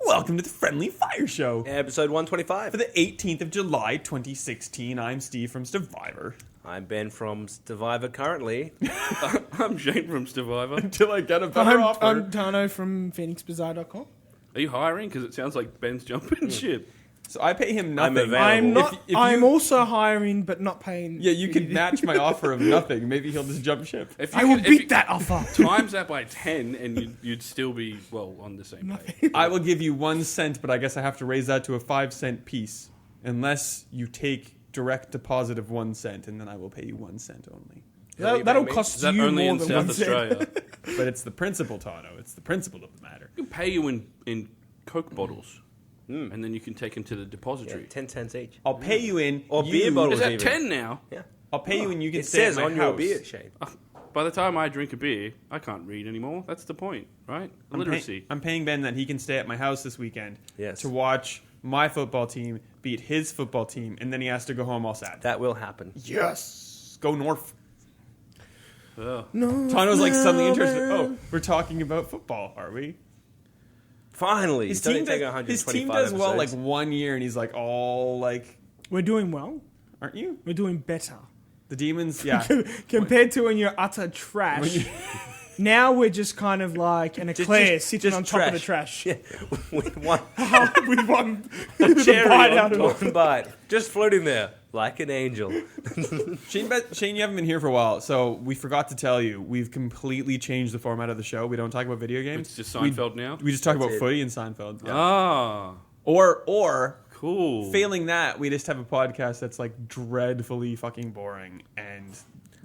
Welcome to the Friendly Fire Show. Episode 125. For the 18th of July, 2016, I'm Steve from Stevivor. I'm Ben from Stevivor currently. I'm Shane from Stevivor. Until I get a better offer. I'm Tano from FenixBazaar.com. Are you hiring? Because it sounds like Ben's jumping ship. So I pay him nothing. I'm available. I'm not. If I'm you- also hiring, but not paying. Yeah, you could match my offer of nothing. Maybe he'll just jump ship. If I will if beat that offer. Times that by 10 and you'd still be, well, on the same page. I will give you 1 cent, but I guess I have to raise that to a 5-cent piece. Unless you take direct deposit of 1 cent, and then I will pay you 1 cent only. That'll cost Is that you only more in than South 1 cent. Australia? But it's the principle, Tano. It's the principle of the matter. We can pay you in Coke bottles. And then you can take them to the depository. 10 cents each. I'll pay you in... Or you- beer bottles. Is that even. 10 now? Yeah. I'll pay you and you can It stay says at my on house. your beer, Shane. By the time I drink a beer, I can't read anymore. That's the point, right? Literacy. I'm paying Ben that he can stay at my house this weekend Yes. to watch my football team beat his football team, and then he has to go home all sad. That will happen. Yes! Go North. Ugh. Tano's like suddenly interested. Oh, we're talking about football, are we? Finally. His It's only team, taken his 125 team does well like episodes. 1 year, and he's like all like, We're doing well. aren't you? We're doing better The Demons, yeah. compared to when you're utter trash. Now we're just kind of like an eclair sitting just on top of the trash. Yeah. With one With one cherry bite on out of it. one bite. Just floating there like an angel. Shane, you haven't been here for a while, so we forgot to tell you, we've completely changed the format of the show. We don't talk about video games. It's just Seinfeld now? We just talk about That's it. footy and Seinfeld. Yeah. Ah, Or cool. failing that, we just have a podcast that's like dreadfully fucking boring, and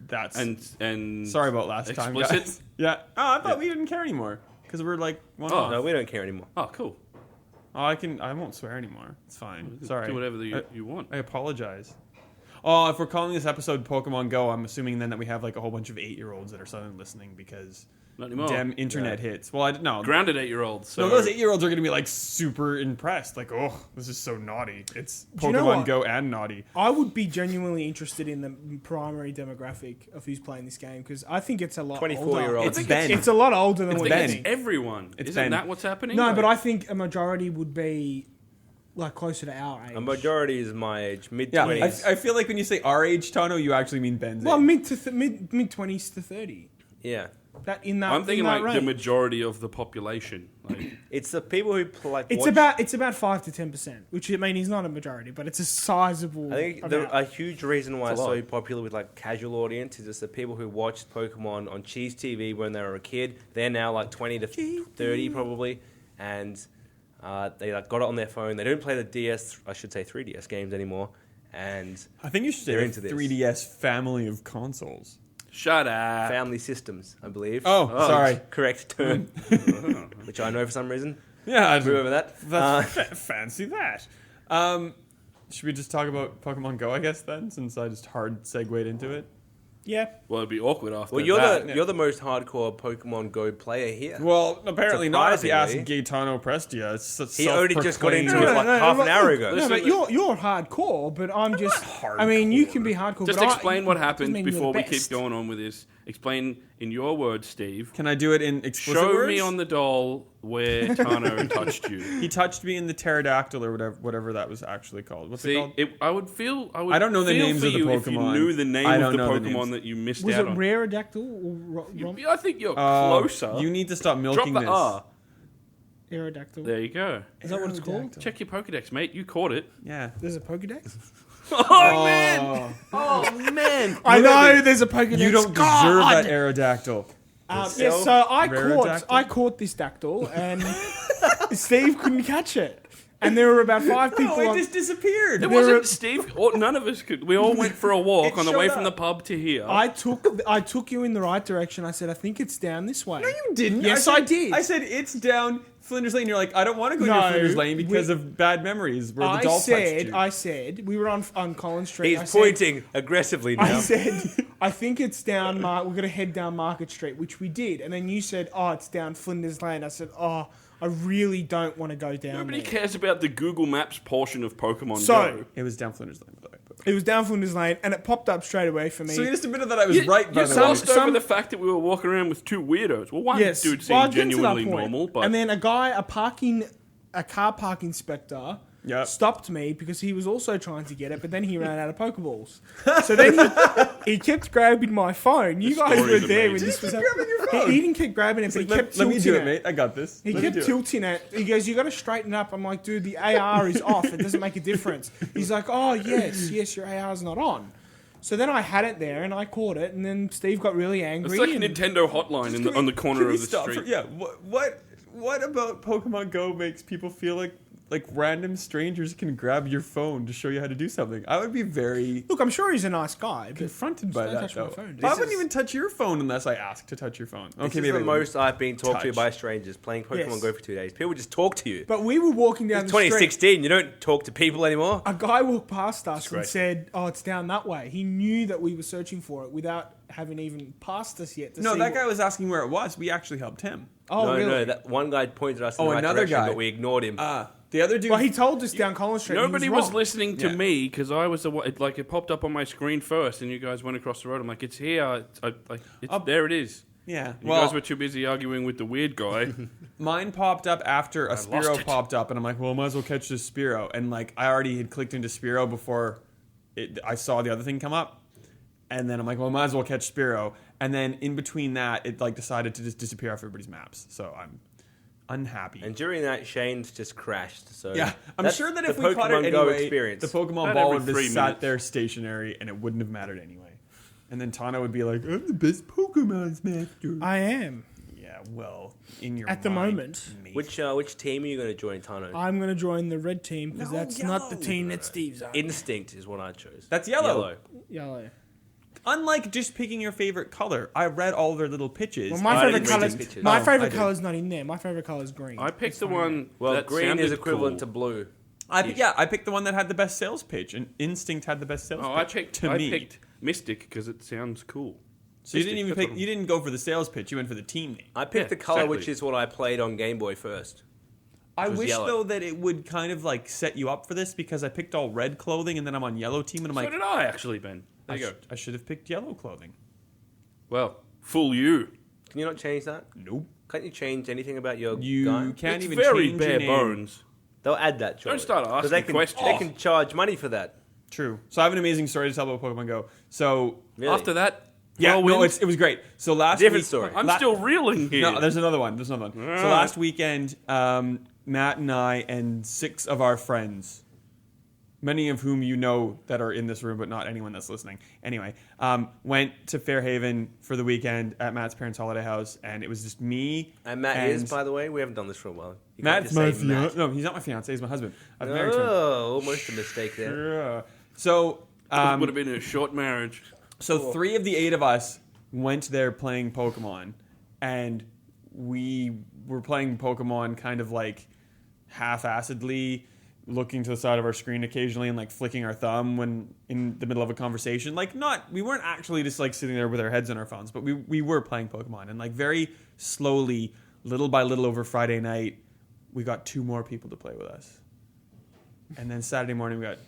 that's And sorry about last time, guys. explicit? Yeah. Oh, I thought we didn't care anymore because we're like one off. No, we don't care anymore. Oh, cool. Oh, I won't swear anymore. It's fine. Sorry. Do whatever you want. I apologize. Oh, if we're calling this episode Pokemon Go, I'm assuming then that we have like a whole bunch of 8-year-olds that are suddenly listening because Not anymore. damn internet hits. Well, I didn't know. Grounded 8-year-olds. So No, those 8-year-olds are going to be like super impressed. Like, oh, this is so naughty. It's Do you know Pokemon what? Go and naughty. I would be genuinely interested in the primary demographic of who's playing this game because I think it's a lot 24-year-olds. It's Ben. It's a lot older than I what think you Ben. think. it's everyone. It's Isn't Ben. that what's happening? No, but I think a majority would be like closer to our age. A majority is my age, Yeah, mid-20s. I feel like when you say our age, Tano, you actually mean Ben's Well, age. mid 20s to 30. Yeah. That in that. I'm thinking in that like the range. majority of the population. Like, It's the people who like It's watch. about 5 to 10%, which I mean is not a majority, but it's a sizable. I think amount. a huge reason why It's it's a so lot. popular with like casual audience is just the people who watched Pokemon on Cheese TV when they were a kid. They're now like 20 to 30 probably, and they like got it on their phone. They don't play the DS, I should say 3DS games anymore, and I think you should say They're the into this. 3DS family of consoles. shut up. family systems, I believe. Oh, sorry. Correct term, which I know for some reason. Yeah, I Remember that? That's fancy that. Should we just talk about Pokemon Go, I guess, then, since I just hard segued into it? yeah. Well, it'd be awkward after Well, you're that. you're the most hardcore Pokemon Go player here. Well, apparently not if you ask Surprisingly. Gaetano Prestia. It's such He only just got into self-proclaimed- it like half an hour ago. No, Listen, but you're hardcore, but I'm just. I mean, you can be hardcore. Just but explain what doesn't happened mean you're before the we keep best. going on with this. Explain in your words, Steve. Can I do it in explicit Show words? me on the doll where Tano touched you. He touched me in the pterodactyl or whatever that was actually called. What's it See, called? I would feel. I don't know the feel names for of the you if you Pokemon. knew the name I of don't the know the Pokemon names. that you missed Was out it on. Raridactyl or I think you're closer. You need to stop Drop milking the this. R. Aerodactyl? There you go. Is that what it's called? Aerodactyl. Check your Pokedex, mate. You caught it. Yeah. There's a Pokedex? Oh, man! Oh man! I know there's a Pokedex. You don't deserve God! that Aerodactyl. Yeah, so Raridactyl? I caught this dactyl, and Steve couldn't catch it. And there were about 5 people No, it on... just disappeared. It There wasn't were- Steve. None of us could. We all went for a walk It on the way showed from the up. pub to here. I took you in the right direction. I said, I think it's down this way. No, you didn't. Yes, said, I did. I said it's down Flinders Lane. You're like, I don't want to go No, near Flinders Lane because we- of bad memories where the doll touched you. I said, we were on Collins Street. I He's said- pointing aggressively now. I said, I think it's down, we're going to head down Market Street, which we did. And then you said, oh, it's down Flinders Lane. I said, oh, I really don't want to go down Nobody there. cares about the Google Maps portion of Pokemon So- Go. It was down Flinders Lane, by the way. It was down Flinders Lane, and it popped up straight away for me. So you just admitted that I was right, by You the glossed way. over the fact that we were walking around with two weirdos. Well, one Yes. dude Well, seemed I'll get to that genuinely point. normal, but And then a car park inspector Yep. stopped me because he was also trying to get it, but then he ran out of Pokeballs. So then he kept grabbing my phone. You guys were story's there when amazing. this was grabbing your phone? He didn't keep grabbing it, but he kept Let me tilting do it, it. mate. I got this. He Let me kept do it. tilting it. He goes, "You got to straighten up." I'm like, "Dude, the AR is off. It doesn't make a difference." He's like, "Oh yes, your AR's not on." So then I had it there and I caught it, and then Steve got really angry. it's like a and- Nintendo hotline on the corner Can we of the stop street. for- yeah. What about Pokemon Go makes people feel like random strangers can grab your phone to show you how to do something? I would be very Look, I'm sure he's a nice guy, but confronted by don't that, touch my though. phone. I This wouldn't is- even touch your phone unless I ask to touch your phone. This Okay, is maybe the I most I've been talked to touch. by strangers playing Pokemon Yes. Go for 2 days. People just talk to you. but we were walking down It's the street. 2016. You don't talk to people anymore. A guy walked past us and great. said, "Oh, it's down that way." He knew that we were searching for it without having even passed us yet. To No, see that what- guy was asking where it was. We actually helped him. Oh, no, really? no. That one guy pointed us in Oh, the right another direction, guy. but we ignored him. The other dude. Well, he told us down Collins Street. Nobody he was wrong. listening to Yeah. me because I was the one. It popped up on my screen first, and you guys went across the road. I'm like, it's here. There it is. yeah. You Well, guys were too busy arguing with the weird guy. mine popped up after a lost Spearow it. popped up, and I'm like, well, I might as well catch this Spearow. And like, I already had clicked into Spearow before I saw the other thing come up. And then I'm like, well, I might as well catch Spearow. And then in between that, it like decided to just disappear off everybody's maps. So I'm unhappy. And during that, Shane's just crashed. So Yeah, I'm that's sure that the if we caught it Pokemon Go anyway, experience. the Pokemon About ball every would have 3 just sat minutes. there stationary, and it wouldn't have mattered anyway. And then Tano would be like, "I'm the best Pokemon's master." I am. Yeah, well, in your At the mind, moment. mate. Which team are you going to join, Tano? I'm going to join the red team because No, that's not the yellow. team that Steve's on. Instinct is what I chose. That's yellow. Yellow. Unlike just picking your favorite color, I read all their little pitches. Well, my I favorite didn't read color's these pictures. my Oh, I favorite did. color's not in there. My favorite color's green. I picked It's the fine. one. Well, that green sounded is equivalent cool. to blue. I picked the one that had the best sales pitch, and Instinct had the best sales Oh, pitch. I me. picked Mystic because it sounds cool. So you Mystic, didn't even that's pick. what You didn't go for the sales pitch. You went for the team name. I picked Yeah, the color, exactly. which is what I played on Game Boy first. I was wish yellow. though that it would kind of like set you up for this because I picked all red clothing and then I'm on yellow team and I'm So like, did I actually, Ben. There you go. I should have picked yellow clothing. Well, fool you. Can you not change that? Nope. Can't you change anything about your You guy? can't It's even very change bare your name. bones. They'll add that. Surely. Don't start 'Cause asking questions. They can charge money for that. True. So I have an amazing story to tell about Pokemon Go. So Really? After that, yeah, no, whirlwind, it was great. So last Different week, story. I'm still reeling here. No, there's another one. So last weekend, Matt and I and 6 of our friends, many of whom you know that are in this room, but not anyone that's listening. Anyway, went to Fairhaven for the weekend at Matt's parents' holiday house, and it was just me. And Matt is, by the way, we haven't done this for a while. You can't Matt's just my say Matt. fiance. No, he's not my fiance. He's my husband. I've married him. Oh, almost a mistake there. Yeah. So, It would have been a short marriage. so 3 of the 8 of us went there playing Pokemon, and we were playing Pokemon kind of like half-assedly, looking to the side of our screen occasionally and like flicking our thumb when in the middle of a conversation. Like we weren't actually just like sitting there with our heads on our phones, but we were playing Pokemon, and like very slowly, little by little over Friday night, we got 2 more people to play with us. And then Saturday morning we got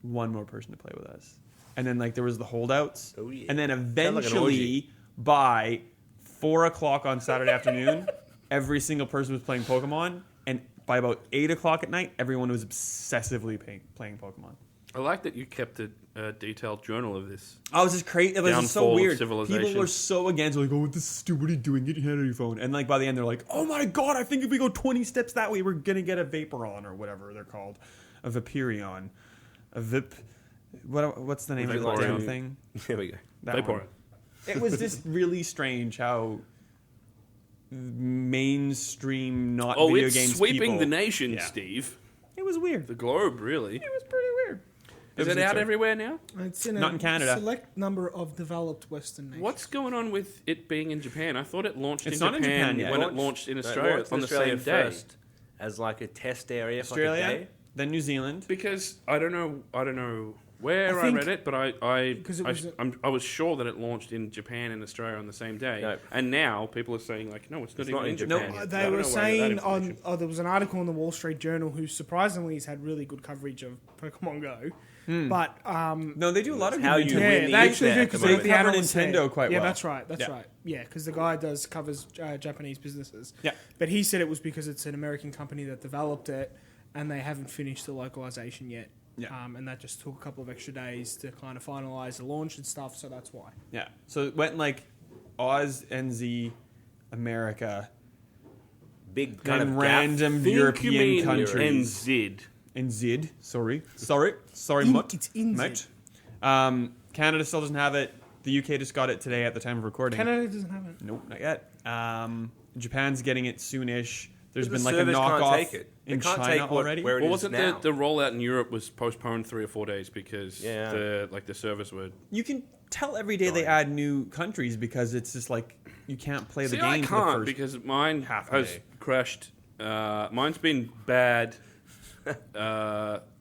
1 more person to play with us. And then like there was the holdouts. Oh, yeah. And then Sounds like an eventually orgy. by 4 o'clock on Saturday afternoon, every single person was playing Pokemon. And by about 8 o'clock at night, everyone was obsessively playing Pokemon. I like that you kept a detailed journal of this. I was just crazy. It was just so Downfall of weird. civilization. People were so against, like, oh, this is stupid. What are you doing? Get your hand on your phone. And like by the end, they're like, oh my god, I think if we go 20 steps that way, we're gonna get a Vaporeon or whatever they're called, a Vaporeon, a Vip. What's the name of the Vaporeon. damn thing? Here we go. That Vaporeon. one. It was just really strange how mainstream not Oh, video it's games sweeping people. the nation, Yeah. Steve. It was weird. The globe, really. It was pretty weird. Is was it out interesting. everywhere now? It's in Not a in Canada. select number of developed Western nations. What's going on with it being in Japan? I thought it launched It's in not in Japan, Japan yet. when it launched in Australia launched in on the Australia same day. first as like a test area for Australia, like a day. then New Zealand. Because I don't know where I I think- read it, but I 'Cause it was I was sure that it launched in Japan and Australia on the same day. No. And now people are saying like, no, it's not even in Japan. No, yet. They I don't were know where I got that saying information. there was an article in the Wall Street Journal who surprisingly has had really good coverage of Pokemon Go. But No, they do a lot of How good you Nintendo. win yeah, the they actually internet do at because the the moment. They cover analyst Nintendo said- quite Yeah, well. that's right. That's Yeah. right. Yeah, because the guy covers Japanese businesses. Yeah. But he said it was because it's an American company that developed it, and they haven't finished the localization yet. Yeah. And that just took a couple of extra days to kind of finalize the launch and stuff. So that's why. Yeah. So it went like Oz, NZ, America, Big kind and of random Think you European mean countries. NZ. And Zid. Sorry, mutt. It's in Mate. Canada still doesn't have it. The UK just got it today at the time of recording. Canada doesn't have it. Nope, not yet. Japan's getting it soonish. There's But been the like a service can't knockoff take it. They in can't China take what- already. where it Well, is wasn't now. the rollout in Europe was postponed 3 or 4 days because Yeah. the service were. You can tell every day they add new countries because it's just like you can't play the See, game I for the can't first. because mine half a has day. crashed. Mine's been bad.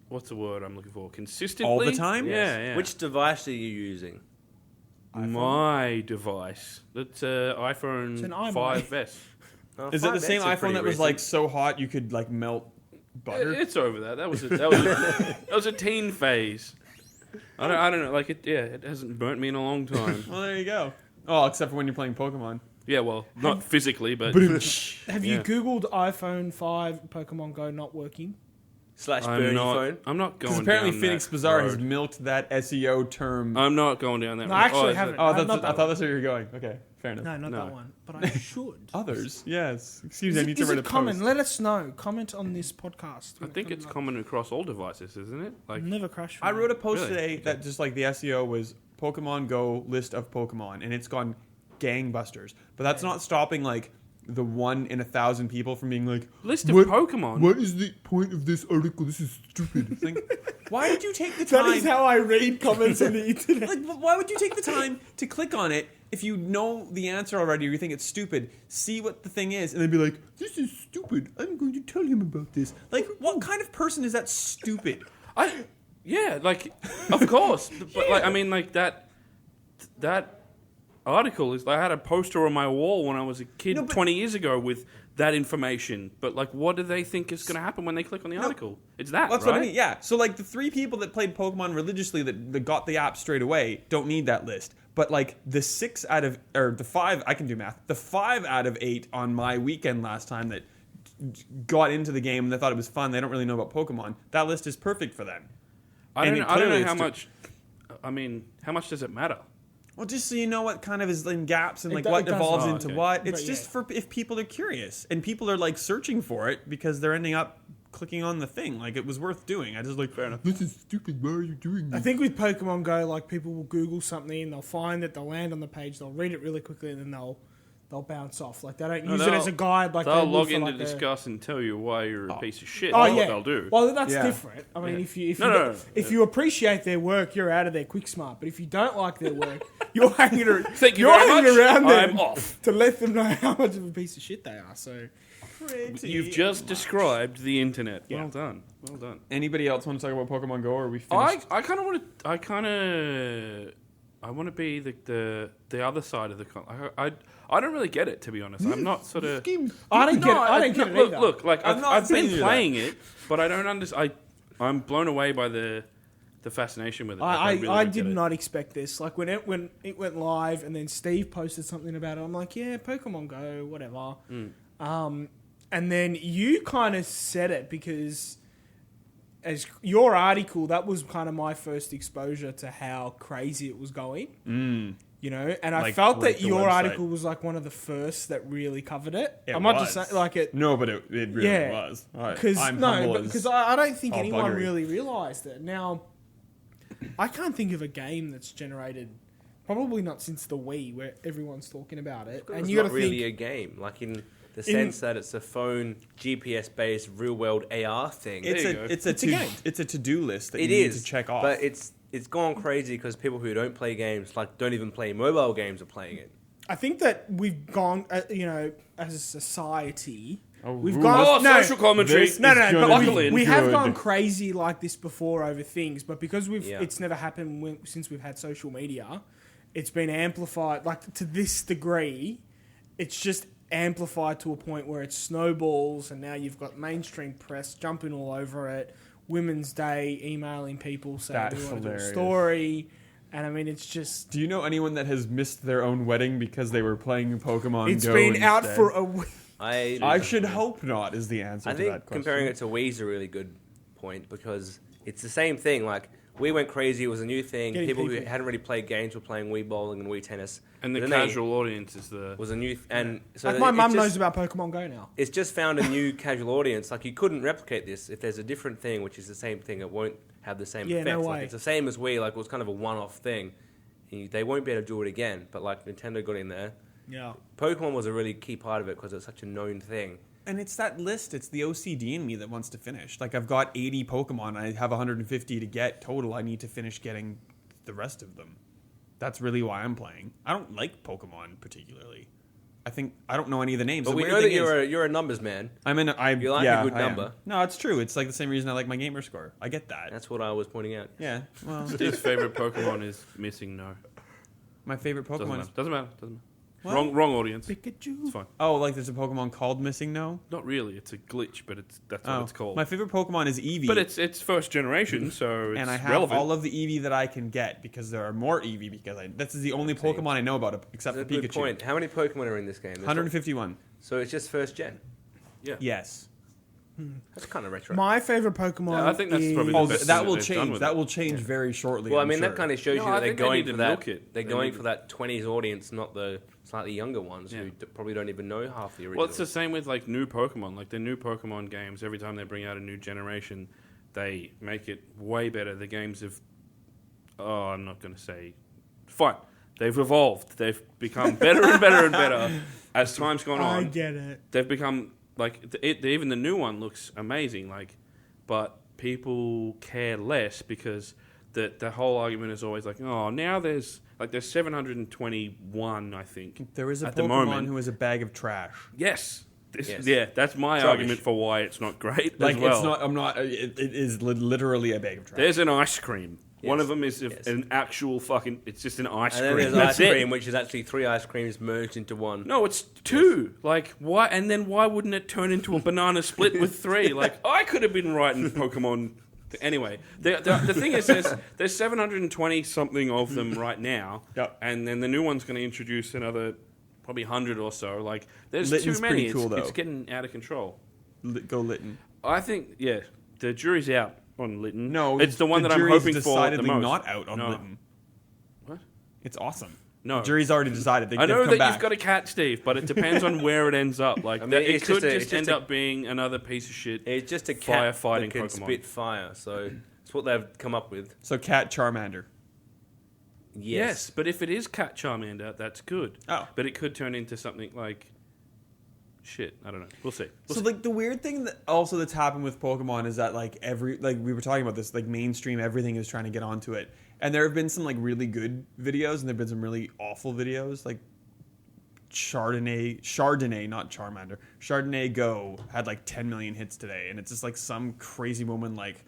What's the word I'm looking for? Consistently All the time? Yeah, yeah. Which device are you using? my device? That's iPhone It's an iMac. 5S. Oh, Is it the 5S same is iPhone pretty that was recent. like so hot you could like melt butter? It's over that. That was that was a teen phase. I don't know. Like it hasn't burnt me in a long time. Well, there you go. Oh, except for when you're playing Pokemon. Yeah, well, not physically, but Have Yeah. you Googled iPhone 5 Pokemon Go not working? Slash I'm Bernie not. phone? I'm not going. Because apparently down FenixBazaar that has road. milked that SEO term. I'm not going down that. No, road. I actually is haven't. it- Oh, not I that thought that's where you're going. Okay, fair enough. No, not No. that one. But I should. Others, yes. Excuse Is me, I it, need to is write it a common? post. Let us know. Comment on this podcast. I think it's common across all devices, isn't it? Like, Never crash. I wrote a post Really? today that just like the SEO was Pokemon Go list of Pokemon, and it's gone gangbusters. But that's not stopping like the 1 in 1,000 people from being like, list of "What- Pokemon. What is the point of this article? This is stupid. It's like, why did you take the That time? is how I read comments on the internet. Like, why would you take the time to click on it if you know the answer already or you think it's stupid? See what the thing is, and then be like, "This is stupid. I'm going to tell him about this." Like, what kind of person is that stupid? Yeah, like, of course. But, like, I mean, like, that article is... I had a poster on my wall when I was a kid No, but- 20 years ago with that information. But, like, what do they think is going to happen when they click on the article? It's that, That's right? what I mean. Yeah. So like the 3 people that played Pokemon religiously that got the app straight away don't need that list. But like the 5, I can do math. The 5 out of 8 on my weekend last time that got into the game and they thought it was fun. They don't really know about Pokemon. That list is perfect for them. I don't know clearly how it's much... I mean, how much does it matter? Well, just so you know what kind of is in gaps and It like do- what it does. evolves Oh, into okay. what. It's But just yeah. for if people are curious and people are like searching for it because they're ending up clicking on the thing. Like it was worth doing. I just like, fair enough. This is stupid. Why are you doing I this? think with Pokemon Go, like people will Google something and they'll find it, they'll land on the page, they'll read it really quickly, and then they'll bounce off. Like they don't use it as a guide. Like they'll they log would in for, to like, discuss and tell you why you're a piece of shit. Oh That's yeah, what they'll do. Well, that's Yeah. different. I mean, Yeah. if you appreciate their work, you're out of there quick smart. But if you don't like their work, you're hanging, Thank you you're very hanging much. around them I'm off. to let them know how much of a piece of shit they are. So You've just described the internet. Yeah. Well done. Well done. Anybody else want to talk about Pokemon Go, or are we finished? I kind of want to. I want to be the other side of the. I don't really get it, to be honest. I'm not sort of. I don't get it. I don't get it either. Look, like I'm not I've saying been you that. playing it, but I don't understand. I'm blown away by the fascination with it. Like, I really don't did get it. not expect this. Like when it went live, and then Steve posted something about it. I'm like, yeah, Pokemon Go, whatever. And then you kind of said it because, as your article, that was kind of my first exposure to how crazy it was going. You know, and I Like, felt like that the your website. article was like one of the first that really covered it. It I'm not was. just saying like it. No, but it really Yeah. was. Because I'm humble as because I don't think all anyone buggery. really realised it. Now, I can't think of a game that's generated, probably not since the Wii, where everyone's talking about it. And And it's you not got to really think, a game, like in the sense that it's a phone GPS-based real-world AR thing. It's There you a go. it's a It's a to, game. it's a to-do list that It you need is to check off. but it's gone crazy because people who don't play games, like don't even play mobile games, are playing it. I think that we've gone, you know, as a society, We've ooh, gone social commentary. this No, is no, gonna but be we have good. gone crazy like this before over things, but because Yeah. it's never happened since we've had social media, it's been amplified like to this degree. It's just amplified to a point where it snowballs, and now you've got mainstream press jumping all over it. Women's Day emailing people saying That's we want to do a hilarious. story, and I mean it's just Do you know anyone that has missed their own wedding because they were playing Pokemon it's Go been out instead? for a week. I should hope not. Is the answer I to think that question? comparing it to Wii's a really good point because it's the same thing. Like we went crazy; it was a new thing. Getting People who people. hadn't really played games were playing Wii bowling and Wii tennis. And the But then casual audience is the... was a new and so Like my it mum just- knows about Pokemon Go now. It's just found a new casual audience. Like you couldn't replicate this if there's a different thing, which is the same thing. It won't have the same Yeah, no effects. way. Like it's the same as Wii. Like it was kind of a one-off thing. They won't be able to do it again. But like Nintendo got in there. Yeah. Pokemon was a really key part of it because it's such a known thing. And it's that list. It's the OCD in me that wants to finish. Like I've got 80 Pokemon. I have 150 to get total. I need to finish getting the rest of them. That's really why I'm playing. I don't like Pokemon particularly. I don't know any of the names. But The we weird know that thing you're a numbers man. I'm in. You like a good I am. number. No, it's true. It's like the same reason I like my gamer score. I get that. That's what I was pointing out. Yeah. Well, Steve's favorite Pokemon is Missing No. my favorite Doesn't Pokemon. matter. Doesn't matter. What? Wrong audience. Pikachu. It's fine. Oh, like there's a Pokemon called Missing No. Not really. It's a glitch, but that's Oh, what it's called. my favorite Pokemon is Eevee. But it's first generation, so it's and I have relevant. all of the Eevee that I can get because there are more Eevee because this is the only Pokemon I know about except That's for a good Pikachu. point. How many Pokemon are in this game? There's 151. So it's just first gen. Yes. That's kind of retro. My favorite Pokemon. Yeah, I think that's is... probably the Oh, best that thing will they've done change. with That it. will change very shortly. Well, I I'm mean, sure. that kind of shows No, you I that they're think they going need for to that. milk it. They're They going need for to- that 20s audience, not the slightly younger ones Yeah. who probably don't even know half the original. Well, it's the same with like new Pokemon. Like the new Pokemon games, every time they bring out a new generation, they make it way better. The games have, I'm not going to say, fine. They've evolved. They've become better and better and better as time's gone I on. get it. They've become like even the new one looks amazing. Like, but people care less because the whole argument is always like, oh, now there's 721, I think. There is a at the Pokemon moment. who is a bag of trash. Yes. Yes. Yeah, that's my Rubbish. argument for why it's not great Like as well. it's not. I'm not. It is literally a bag of trash. There's an ice cream. One Yes. of them is Yes. an actual fucking. It's just an ice and then cream. there's That's ice it. cream, which is actually 3 ice creams merged into one. No, it's 2. Like why? And then why wouldn't it turn into a banana split with 3? Like I could have been writing Pokemon. Anyway, the thing is, there's 720 something of them right now, Yep. and then the new one's going to introduce another probably 100 or so. Like there's Litten's too many. pretty cool, It's though. getting out of control. Go Litten. I think the jury's out on Litten. No, it's the one that I'm jury's hoping for the decidedly most. not out on No. Litten. What? It's awesome. No. The jury's already decided. I know they've come that back. you've got a cat, Steve, but it depends on where it ends up. Like I mean, it it's could just just a- end up being another piece of shit. It's just a cat Firefighting that can Pokemon. spit fire, so it's what they've come up with. So Cat Charmander. Yes, but if it is Cat Charmander, that's good. Oh. But it could turn into something like shit. I don't know. We'll see. So like the weird thing that also that's happened with Pokemon is that like we were talking about this, like mainstream everything is trying to get onto it. And there have been some like really good videos and there have been some really awful videos. Like Chardonnay, not Charmander. Chardonnay Go had like 10 million hits today, and it's just like some crazy woman like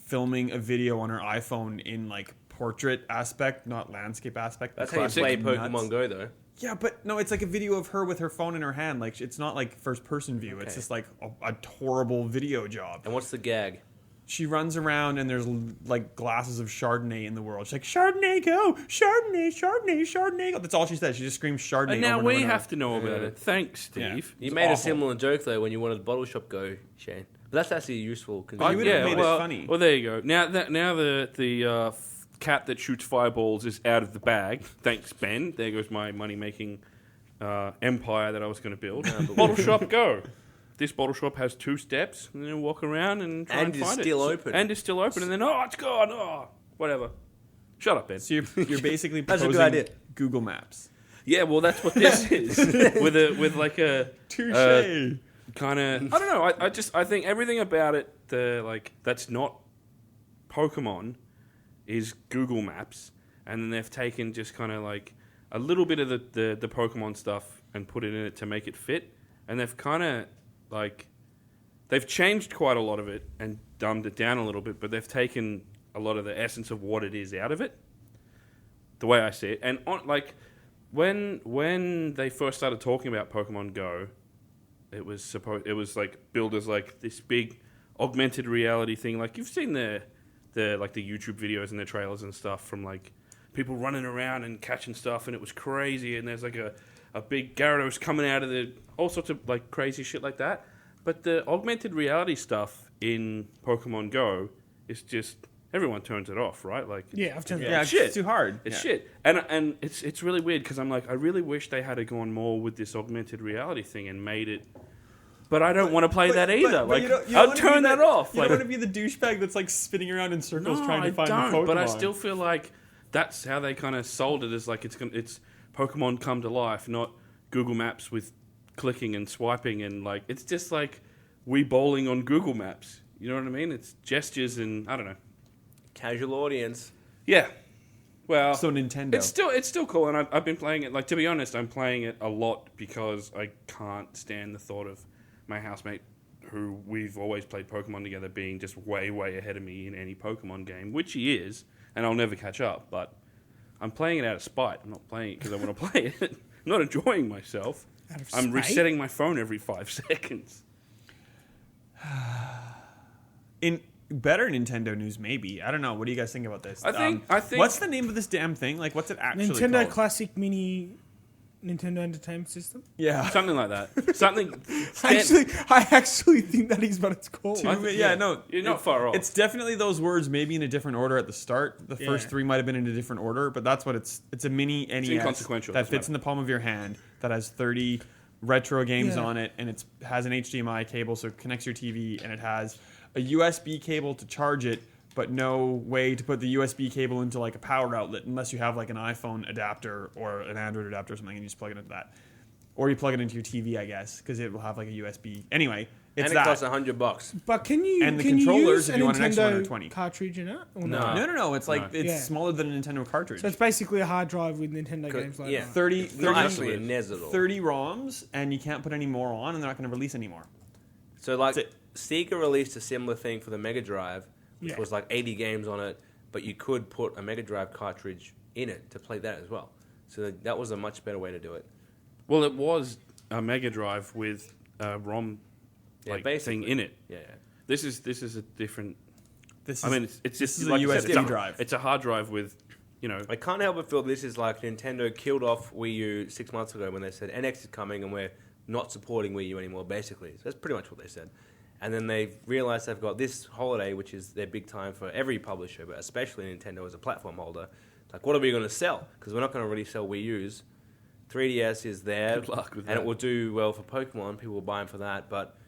filming a video on her iPhone in like portrait aspect, not landscape aspect. That's how you play Pokemon Go, though. Yeah, but no, it's like a video of her with her phone in her hand. Like it's not like first person view. It's Okay. just like a horrible video job. And what's the gag? She runs around and there's like glasses of Chardonnay in the world. She's like, Chardonnay go, Chardonnay, Chardonnay, Chardonnay go. That's all she says. She just screams Chardonnay. And now over we and over. have to know about it. Thanks, Steve. You It's made a awful. similar joke, though, when you wanted Bottle Shop Go, Shane. But that's actually useful. But you would have made it funny. Well, there you go. Now the cat that shoots fireballs is out of the bag. Thanks, Ben. There goes my money making empire that I was going to build. Bottle shop go. This bottle shop has 2 steps, and then walk around and try and And is find still it. open. And is still open, and then it's gone. Oh, whatever. Shut up, Ben. So you're basically That's a good proposing idea. Google Maps. Yeah, well, that's what this is. with like a Touche. kind of. I don't know. I think everything about it, that's not Pokemon, is Google Maps, and then they've taken just kind of like a little bit of the Pokemon stuff and put it in it to make it fit, and they've kind of like they've changed quite a lot of it and dumbed it down a little bit, but they've taken a lot of the essence of what it is out of it. The way I see it, and when they first started talking about Pokemon Go, it was like billed as like this big augmented reality thing. Like you've seen the YouTube videos and the trailers and stuff from like people running around and catching stuff, and it was crazy. And there's like a big Gyarados coming out of all sorts of like crazy shit like that. But the augmented reality stuff in Pokemon Go is just everyone turns it off, right? Like I've turned it Yeah, off. it's shit. too hard. It's shit, and it's really weird because I'm like, I really wish they had gone more with this augmented reality thing and made it. But I don't want to play that either. But like, you don't I'll wanna turn be that off. You Like, don't want to be the douchebag that's like spinning around in circles no, trying to find I the don't. Pokemon. But I still feel like that's how they kind of sold it. Is like it's Pokemon come to life, not Google Maps with clicking and swiping and like it's just like Wii bowling on Google Maps. You know what I mean? It's gestures and I don't know. Casual audience. Yeah. Well, So Nintendo. It's still cool, and I've been playing it. Like to be honest, I'm playing it a lot because I can't stand the thought of my housemate, who we've always played Pokemon together, being just way ahead of me in any Pokemon game, which he is, and I'll never catch up. But I'm playing it out of spite. I'm not playing it because I want to play it. I'm not enjoying myself. Out of I'm spite? resetting my phone every 5 seconds. In better Nintendo news, maybe. I don't know. What do you guys think about this? I think What's the name of this damn thing? Like, what's it actually Nintendo called? Classic Mini Nintendo Entertainment System. Yeah. something like that. Something. I actually think that is what it's called. No, You're not far off. It's definitely those words, maybe in a different order at the start. The first 3 might have been in a different order, but that's what it's. It's a mini NES inconsequential, that that's fits in the palm of your hand. That has 30 retro games Yeah. on it, and it has an HDMI cable, so it connects your TV, and it has a USB cable to charge it, but no way to put the USB cable into like a power outlet unless you have like an iPhone adapter or an Android adapter or something, and you just plug it into that. Or you plug it into your TV, I guess, because it will have like a USB. Anyway, it's And it that. costs $100. But can you And the can you controllers, use if a you want an extra one, are Nintendo 20. cartridge in it? Or No. No. It's like No. it's Yeah. smaller than a Nintendo cartridge. So it's basically a hard drive with Nintendo Could- games like yeah. that. 30, Not 30, actually a NES at all. 30 ROMs, and you can't put any more on, and they're not going to release any more. So like That's Sega released a similar thing for the Mega Drive, which Yeah. was like 80 games on it, but you could put a Mega Drive cartridge in it to play that as well. So that was a much better way to do it. Well, it was a Mega Drive with a ROM Yeah, like basically. thing in it. Yeah. This is a different. This is, I mean, it's just is a like you USB said, drive. It's a hard drive with, I can't help but feel this is like Nintendo killed off Wii U 6 months ago when they said NX is coming and we're not supporting Wii U anymore, basically. So that's pretty much what they said. And then they've realized they've got this holiday, which is their big time for every publisher, but especially Nintendo as a platform holder. Like, what are we going to sell? Because we're not going to really sell Wii U's. 3DS is there, Good luck with and that. it will do well for Pokemon. People will buy them for that, but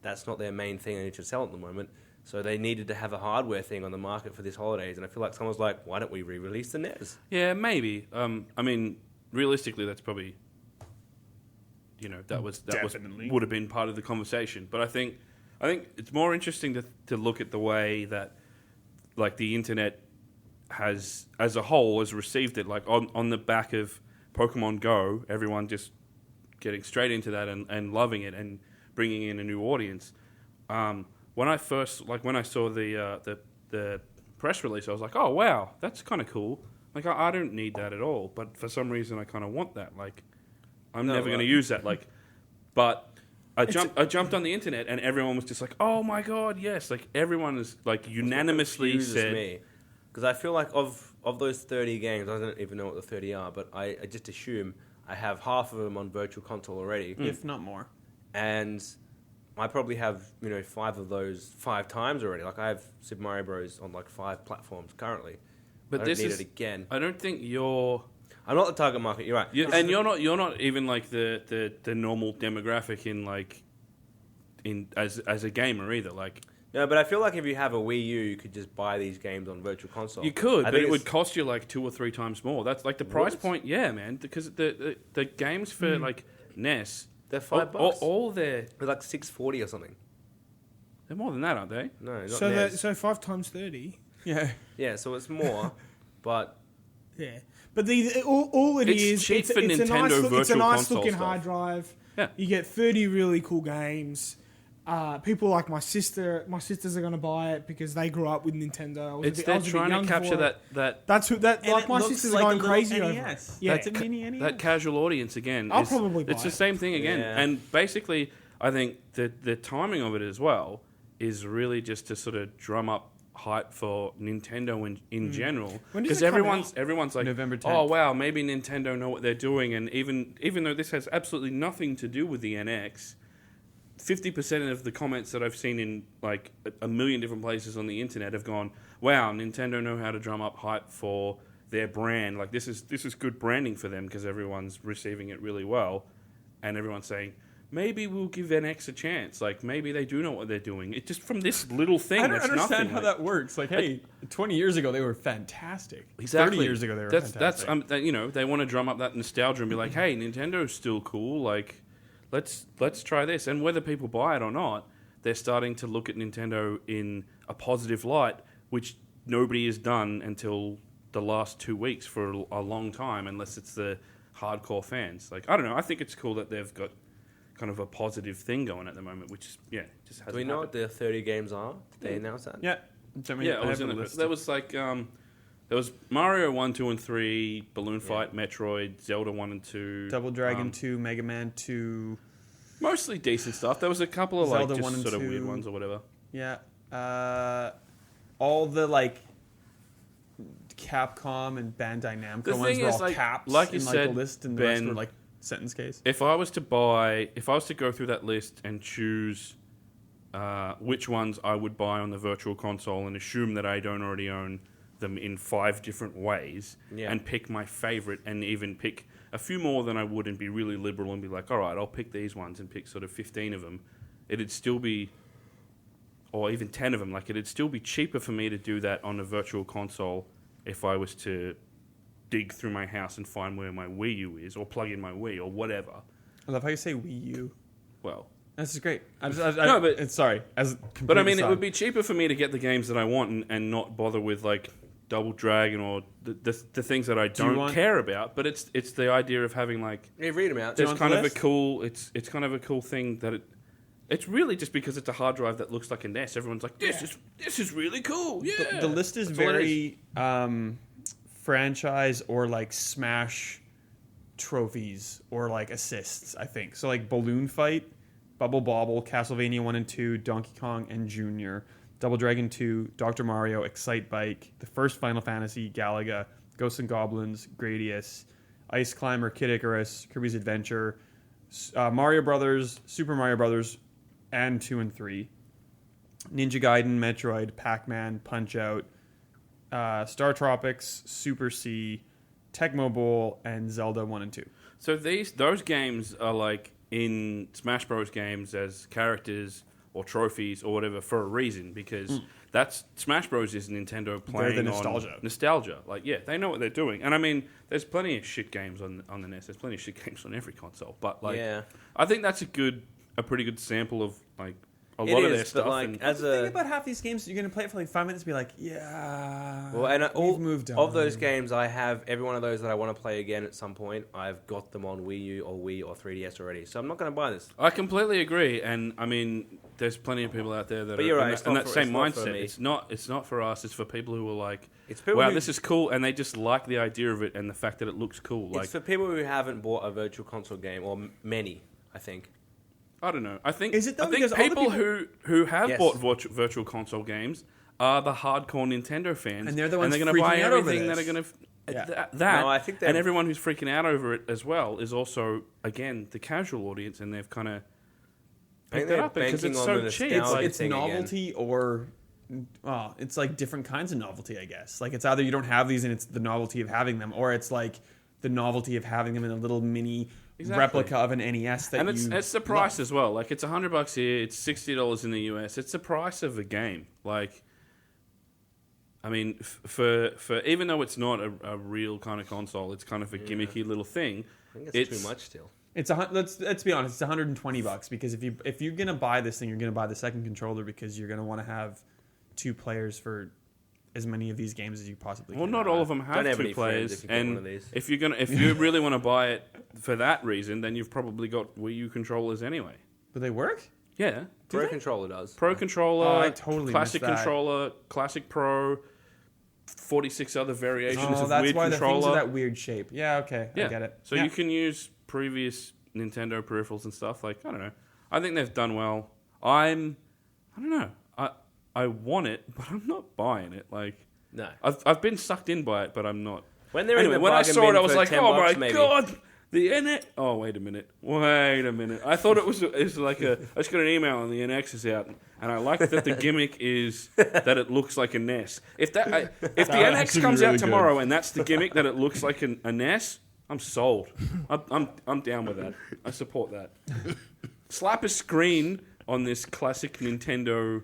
that's not their main thing they need to sell at the moment. So they needed to have a hardware thing on the market for this holidays, and I feel like someone's like, why don't we re-release the NES? yeah, maybe. I mean, realistically, that's probably, that Definitely. would have been part of the conversation. But I think it's more interesting to look at the way that, like, the internet has, as a whole, has received it. Like on the back of Pokemon Go, everyone just getting straight into that and loving it and bringing in a new audience. When I saw the press release, I was like, oh wow, that's kind of cool. Like I don't need that at all, but for some reason I kind of want that. Like I'm No, never going to use that. Like, but I jumped on the internet and everyone was just like, oh my god, yes! Like everyone is like unanimously said. me because I feel like of those 30 games, I don't even know what the 30 are, but I just assume I have half of them on Virtual Console already, if not more. and I probably have 5 of those 5 times already. Like I have Super Mario Bros on like 5 platforms currently. But I this don't need is it again. I don't think you're. I'm not the target market. You're right. You're not even like the normal demographic as a gamer either. Like No, but I feel like if you have a Wii U, you could just buy these games on Virtual Console. you could, I but think it would it's- cost you like 2 or 3 times more. That's like the price What? point. Yeah, man, because the games for like NES, They're $5. all their They're like $6.40 or something. they're more than that, aren't they? No, not So NES. so 5 times 30. Yeah. Yeah, so it's more, but Yeah, but all it It's is, cheap for it's a Nintendo nice, it's a Virtual nice Console looking stuff. hard drive. Yeah. You get 30 really cool games. People like my sisters are going to buy it because they grew up with Nintendo. I was It's a they're bit trying to young capture for it. that That's who that And like it my looks sisters like are a going little crazy over NES. it. Yeah, That's a mini NES. that casual audience again. I'll probably buy it's the it. same thing again, Yeah. and basically, I think the timing of it as well is really just to sort of drum up hype for Nintendo in general, When does because it come everyone's like, November 10th. oh wow, maybe Nintendo know what they're doing, and even though this has absolutely nothing to do with the NX. 50% of the comments that I've seen in like a million different places on the internet have gone, wow, Nintendo know how to drum up hype for their brand. Like this is good branding for them because everyone's receiving it really well, and everyone's saying maybe we'll give NX a chance. Like maybe they do know what they're doing. It just from this little thing. I don't that's understand nothing, how like- that works. Like, hey, 20 years ago they were fantastic. Exactly. 30 years ago they were that's fantastic. you know, they want to drum up that nostalgia and be like, hey, Nintendo's still cool. Like let's try this. And whether people buy it or not, they're starting to look at Nintendo in a positive light, which nobody has done until the last 2 weeks for a long time, unless it's the hardcore fans. Like I don't know. I think it's cool that they've got kind of a positive thing going at the moment, which is just hasn't Do we know what happened. the 30 games are? Did they announce that? Yeah. Yeah, it was in the, there was like there was Mario 1, 2, and 3, Balloon Fight, Metroid, Zelda 1 and 2, Double Dragon 2, Mega Man 2. mostly decent stuff. There was a couple of Zelda like 1 just and sort of weird 2. ones or whatever. Yeah. All the like Capcom and Bandai Namco The ones thing were is, all like- caps like you in said, the list, and the rest Ben, were like sentence case. If I was to go through that list and choose which ones I would buy on the virtual console and assume that I don't already own them in 5 different ways, Yeah. and pick my favorite, and even pick a few more than I would, and be really liberal and be like, all right, I'll pick these ones and pick sort of 15 of them, it'd still be, or even 10 of them, like it'd still be cheaper for me to do that on a virtual console if I was to dig through my house and find where my Wii U is, or plug in my Wii, or whatever. I love how you say Wii U. Well, This is great. No, but- it's sorry. but I mean, it would be cheaper for me to get the games that I want and not bother with like Double Dragon or the things that I you don't want- care about. But it's the idea of having like Yeah, read them out. Do you it's want kind the of a list? cool it's kind of a cool thing that it's really just because it's a hard drive that looks like a NES. Everyone's like, this is really cool. Yeah, The list is That's all it is. very franchise or like Smash trophies or like assists, I think. So like Balloon Fight, Bubble Bobble, Castlevania 1 and 2, Donkey Kong and Junior, Double Dragon 2, Dr. Mario, Excite Bike, the first Final Fantasy, Galaga, Ghosts and Goblins, Gradius, Ice Climber, Kid Icarus, Kirby's Adventure, Mario Brothers, Super Mario Brothers, and 2 and 3, Ninja Gaiden, Metroid, Pac-Man, Punch-Out, Star Tropics, Super C, Tecmo Bowl, and Zelda 1 and 2. So those games are like in Smash Bros. Games as characters or trophies or whatever for a reason, because that's Smash Bros. Is Nintendo playing the nostalgia. on nostalgia. Like, yeah, they know what they're doing. And I mean, there's plenty of shit games on the NES. There's plenty of shit games on every console. But like, Yeah. I think that's a pretty good sample of like a It lot of their is, stuff. but like and as Think a about half these games, you're going to play it for like 5 minutes and be like, yeah. well, and all we've moved on. of those games, I have every one of those that I want to play again at some point. I've got them on Wii U or Wii or 3DS already, so I'm not going to buy this. I completely agree, and I mean, there's plenty of people out there that But are you're right, in it's that, in not that for- same it's not for mindset. me. It's not for us. It's for people who are like, It's people wow, who- this is cool, and they just like the idea of it and the fact that it looks cool. Like, It's for people who haven't bought a virtual console game, or many, I think. I don't know. I think Is it though? I think Because all the people who have Yes. bought virtual console games are the hardcore Nintendo fans, And they're the ones going to buy freaking out over everything that this. are going to. Yeah. That No, I think they're- and everyone who's freaking out over it as well is also again the casual audience, and they've kind of I think picked it they're up because banking it's on so the cheap. nostalgia Like, It's thing novelty or it's like different kinds of novelty, I guess. Like it's either you don't have these and it's the novelty of having them, or it's like the novelty of having them in a little mini Exactly. replica of an NES that and you it's the price as well. Like it's $100 here, it's $60 in the US. It's the price of a game. Like, I mean, for even though it's not a real kind of console, it's kind of a gimmicky little thing. I think it's too much still. It's let's be honest, it's $120 because if you're gonna buy this thing, you're gonna buy the second controller because you're gonna want to have 2 players for as many of these games as you possibly Well, can. not all of them Don't have have 2 any friends players, if you get one and of these. if you really want to buy it for that reason, then you've probably got Wii U controllers anyway. But they work? Yeah, Pro controller does. Pro controller, Oh, I totally classic missed that. controller, classic Pro, 46 other variations Oh, of that's weird why the things controller. are that weird shape. Yeah, okay. Yeah. I get it. So Yeah. you can use previous Nintendo peripherals and stuff. Like, I don't know. I think they've done well. I don't know. I want it, but I'm not buying it. Like, No. I've been sucked in by it, but I'm not. When they're Anyway, in the when I bargain saw it, bin I was for like, $10 oh my maybe. god, the NX. Oh, wait a minute. I thought it was like I just got an email and the NX is out, and I like that the gimmick is that it looks like a NES. If the NX actually comes be out really tomorrow and that's the gimmick that it looks like a NES, I'm sold. I'm down with that. I support that. Slap a screen on this classic Nintendo,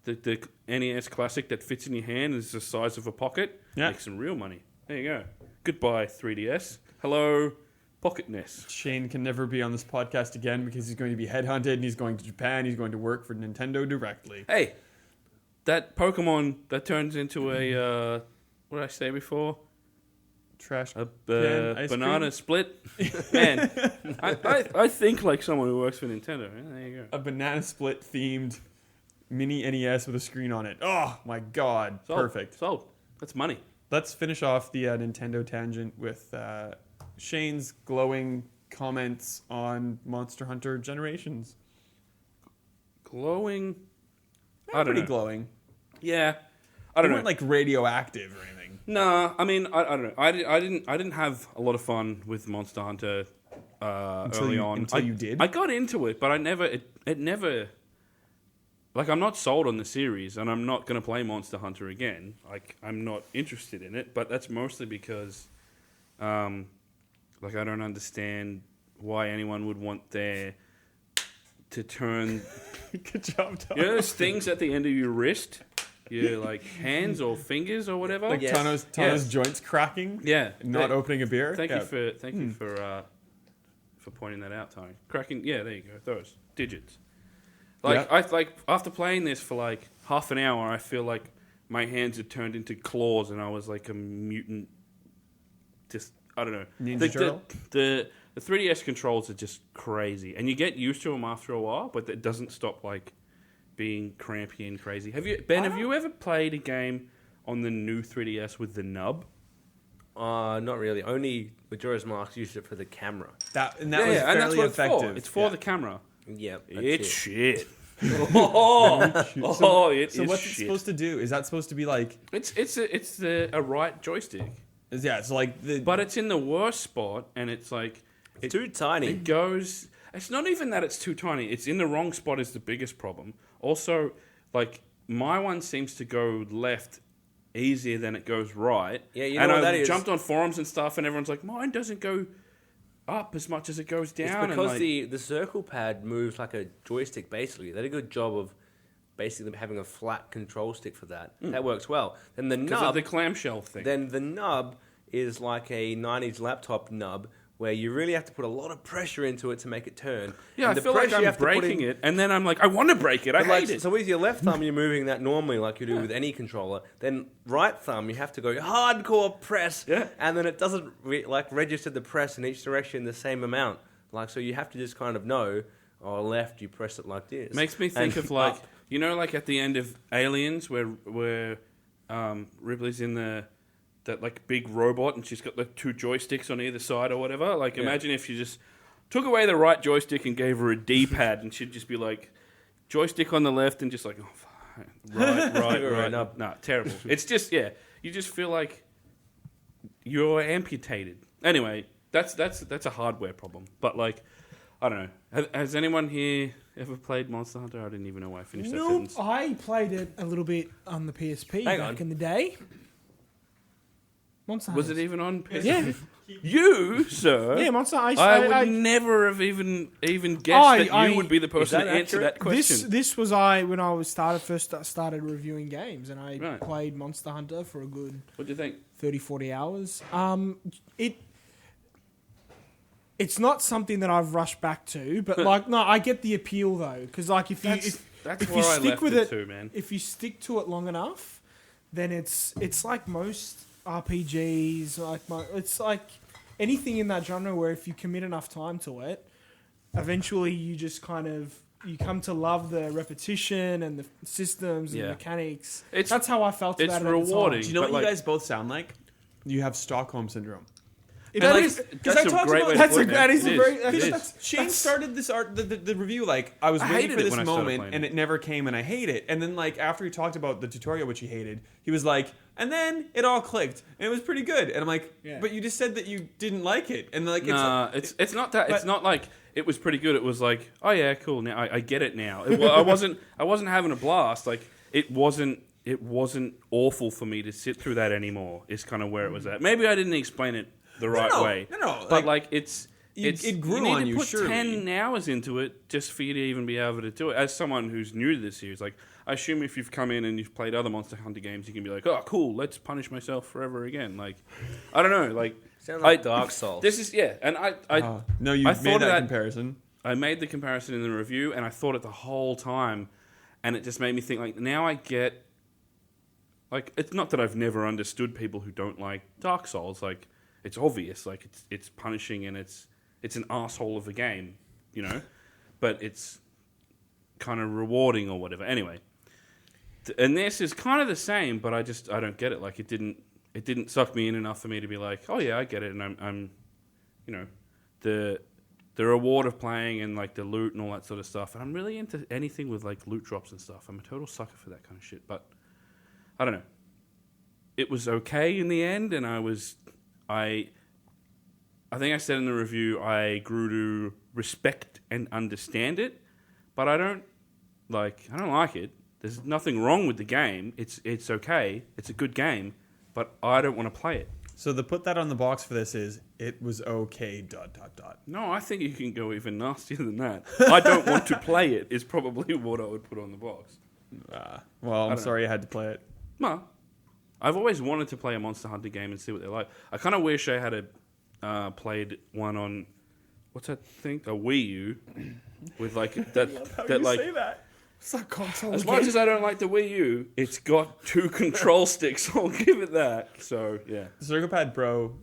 the NES Classic that fits in your hand, is the size of a pocket. Yeah. Make some real money. There you go. Goodbye, 3DS. Hello, Pocket NES. Shane can never be on this podcast again because he's going to be headhunted and he's going to Japan. He's going to work for Nintendo directly. Hey, that Pokemon that turns into a what did I say before? Trash A can ice banana cream? split. Man, I think like someone who works for Nintendo. Yeah, there you go. A banana split themed mini NES with a screen on it. Oh my god. Sold. Perfect. Sold. That's money. Let's finish off the Nintendo tangent with Shane's glowing comments on Monster Hunter Generations. Glowing. They're I don't pretty know. glowing. Yeah. They I don't know. weren't like radioactive or anything. No, I mean, I don't know. I didn't have a lot of fun with Monster Hunter early on. Until you did? I got into it, but I never. It never. Like, I'm not sold on the series, and I'm not going to play Monster Hunter again. Like, I'm not interested in it, but that's mostly because, like, I don't understand why anyone would want to turn. Good job, Tom. You know those things at the end of your wrist? Your, like, hands or fingers or whatever? Like Yes. Tano's Yes. joints cracking. Yeah. Not opening a beer. Thank Yeah. you for pointing that out, Tony. Cracking, yeah, there you go. Those digits. Like Yeah. I after playing this for like half an hour, I feel like my hands had turned into claws, and I was like a mutant. Just I don't know. Ninja Turtle? The 3DS controls are just crazy, and you get used to them after a while, but it doesn't stop like being crampy and crazy. Have you ever played a game on the new 3DS with the nub? Not really. Only Majora's Mask used it for the camera. That was and that's fairly what it's effective. for. It's for the camera. Yeah, It's shit. So It's what's it shit. supposed to do? Is that supposed to be like? It's a right joystick, Yeah, it's like the. but it's in the worst spot, and it's like It's too tiny. it goes. It's not even that it's too tiny. It's in the wrong spot is the biggest problem. Also, like my one seems to go left easier than it goes right. Yeah, you know and what I that is? jumped on forums and stuff, and everyone's like, mine doesn't go up as much as it goes down. It's and because like, the circle pad moves like a joystick, basically. They did a good job of basically having a flat control stick for that. That works well. Then the because nub, of the clamshell thing. then the nub is like a 90s laptop nub where you really have to put a lot of pressure into it to make it turn. Yeah, And I the feel like pressure you I'm have to put breaking in- it, and then I'm like, I want to break it. I But like, hate it. so with your left thumb, you're moving that normally like you do with any controller. Then right thumb, you have to go hardcore press, Yeah. and then it doesn't register the press in each direction the same amount. Like, so you have to just kind of know, left, you press it like this. Makes me think And of like up. you know, like at the end of Aliens, where Ripley's in that like big robot, and she's got the two joysticks on either side or whatever. Like, imagine if you just took away the right joystick and gave her a D-pad, and she'd just be like joystick on the left, and just like right. Nub. Nah, terrible. It's just you just feel like you're amputated. Anyway, that's a hardware problem. But like, I don't know. Has anyone here ever played Monster Hunter? I didn't even know why I finished that Nope. sentence. I played it a little bit on the PSP Hang back on. in the day. Monster Was Hunters. it even on PS? Yeah. You, sir? Yeah, Monster. I would never have even guessed that you would be the person that to answer accurate? that question. This was when I was first started reviewing games, and I Right. played Monster Hunter for a good What do you think? 30, 40 hours. It's not something that I've rushed back to, but like, no, I get the appeal though, because like if That's you where if you I stick left with it it, too, man. if you stick to it long enough, then it's like most RPGs, it's like anything in that genre where if you commit enough time to it, eventually you just kind of you come to love the repetition and the systems and mechanics. That's how I felt about it. It's rewarding. Do you know what you guys both sound like? You have Stockholm syndrome. That's a great way to put it. Shane started this the review like I was waiting for this moment and it never came and I hate it. And then like after he talked about the tutorial which he hated, he was like, and then it all clicked and it was pretty good. And I'm like, but you just said that you didn't like it. And like, it's not that. It's not like it was pretty good. It was like, oh yeah, cool. Now I get it now. I wasn't having a blast. Like it wasn't awful for me to sit through that anymore. Is kind of where it was at. Maybe I didn't explain it the right way. No. But like it grew you on need you. To put Surely. 10 hours into it just for you to even be able to do it. As someone who's new to this series, like I assume if you've come in and you've played other Monster Hunter games, you can be like, oh, cool, let's punish myself forever again. Like, I don't know, like sounds like Dark Souls. This is and no, you made that comparison. I made the comparison in the review, and I thought it the whole time, and it just made me think like now I get. Like it's not that I've never understood people who don't like Dark Souls. Like it's obvious, like it's punishing and it's an asshole of a game, you know, but it's kind of rewarding or whatever. Anyway, and this is kind of the same, but I don't get it. Like it didn't suck me in enough for me to be like, oh yeah, I get it, and I'm you know, the reward of playing and like the loot and all that sort of stuff. And I'm really into anything with like loot drops and stuff. I'm a total sucker for that kind of shit, but. I don't know. It was okay in the end, and I think I said in the review I grew to respect and understand it, but I don't like it. There's nothing wrong with the game. It's okay. It's a good game, but I don't want to play it. So the put that on the box for this is it was okay. ... No, I think you can go even nastier than that. I don't want to play it is probably what I would put on the box. Well, I'm sorry you had to play it. No, I've always wanted to play a Monster Hunter game and see what they're like. I kind of wish I had played one on what's that thing? A Wii U with like that. Say that. It's like console. As much as I don't like the Wii U, it's got 2 control sticks. I'll give it that. So yeah, Circle Pad Pro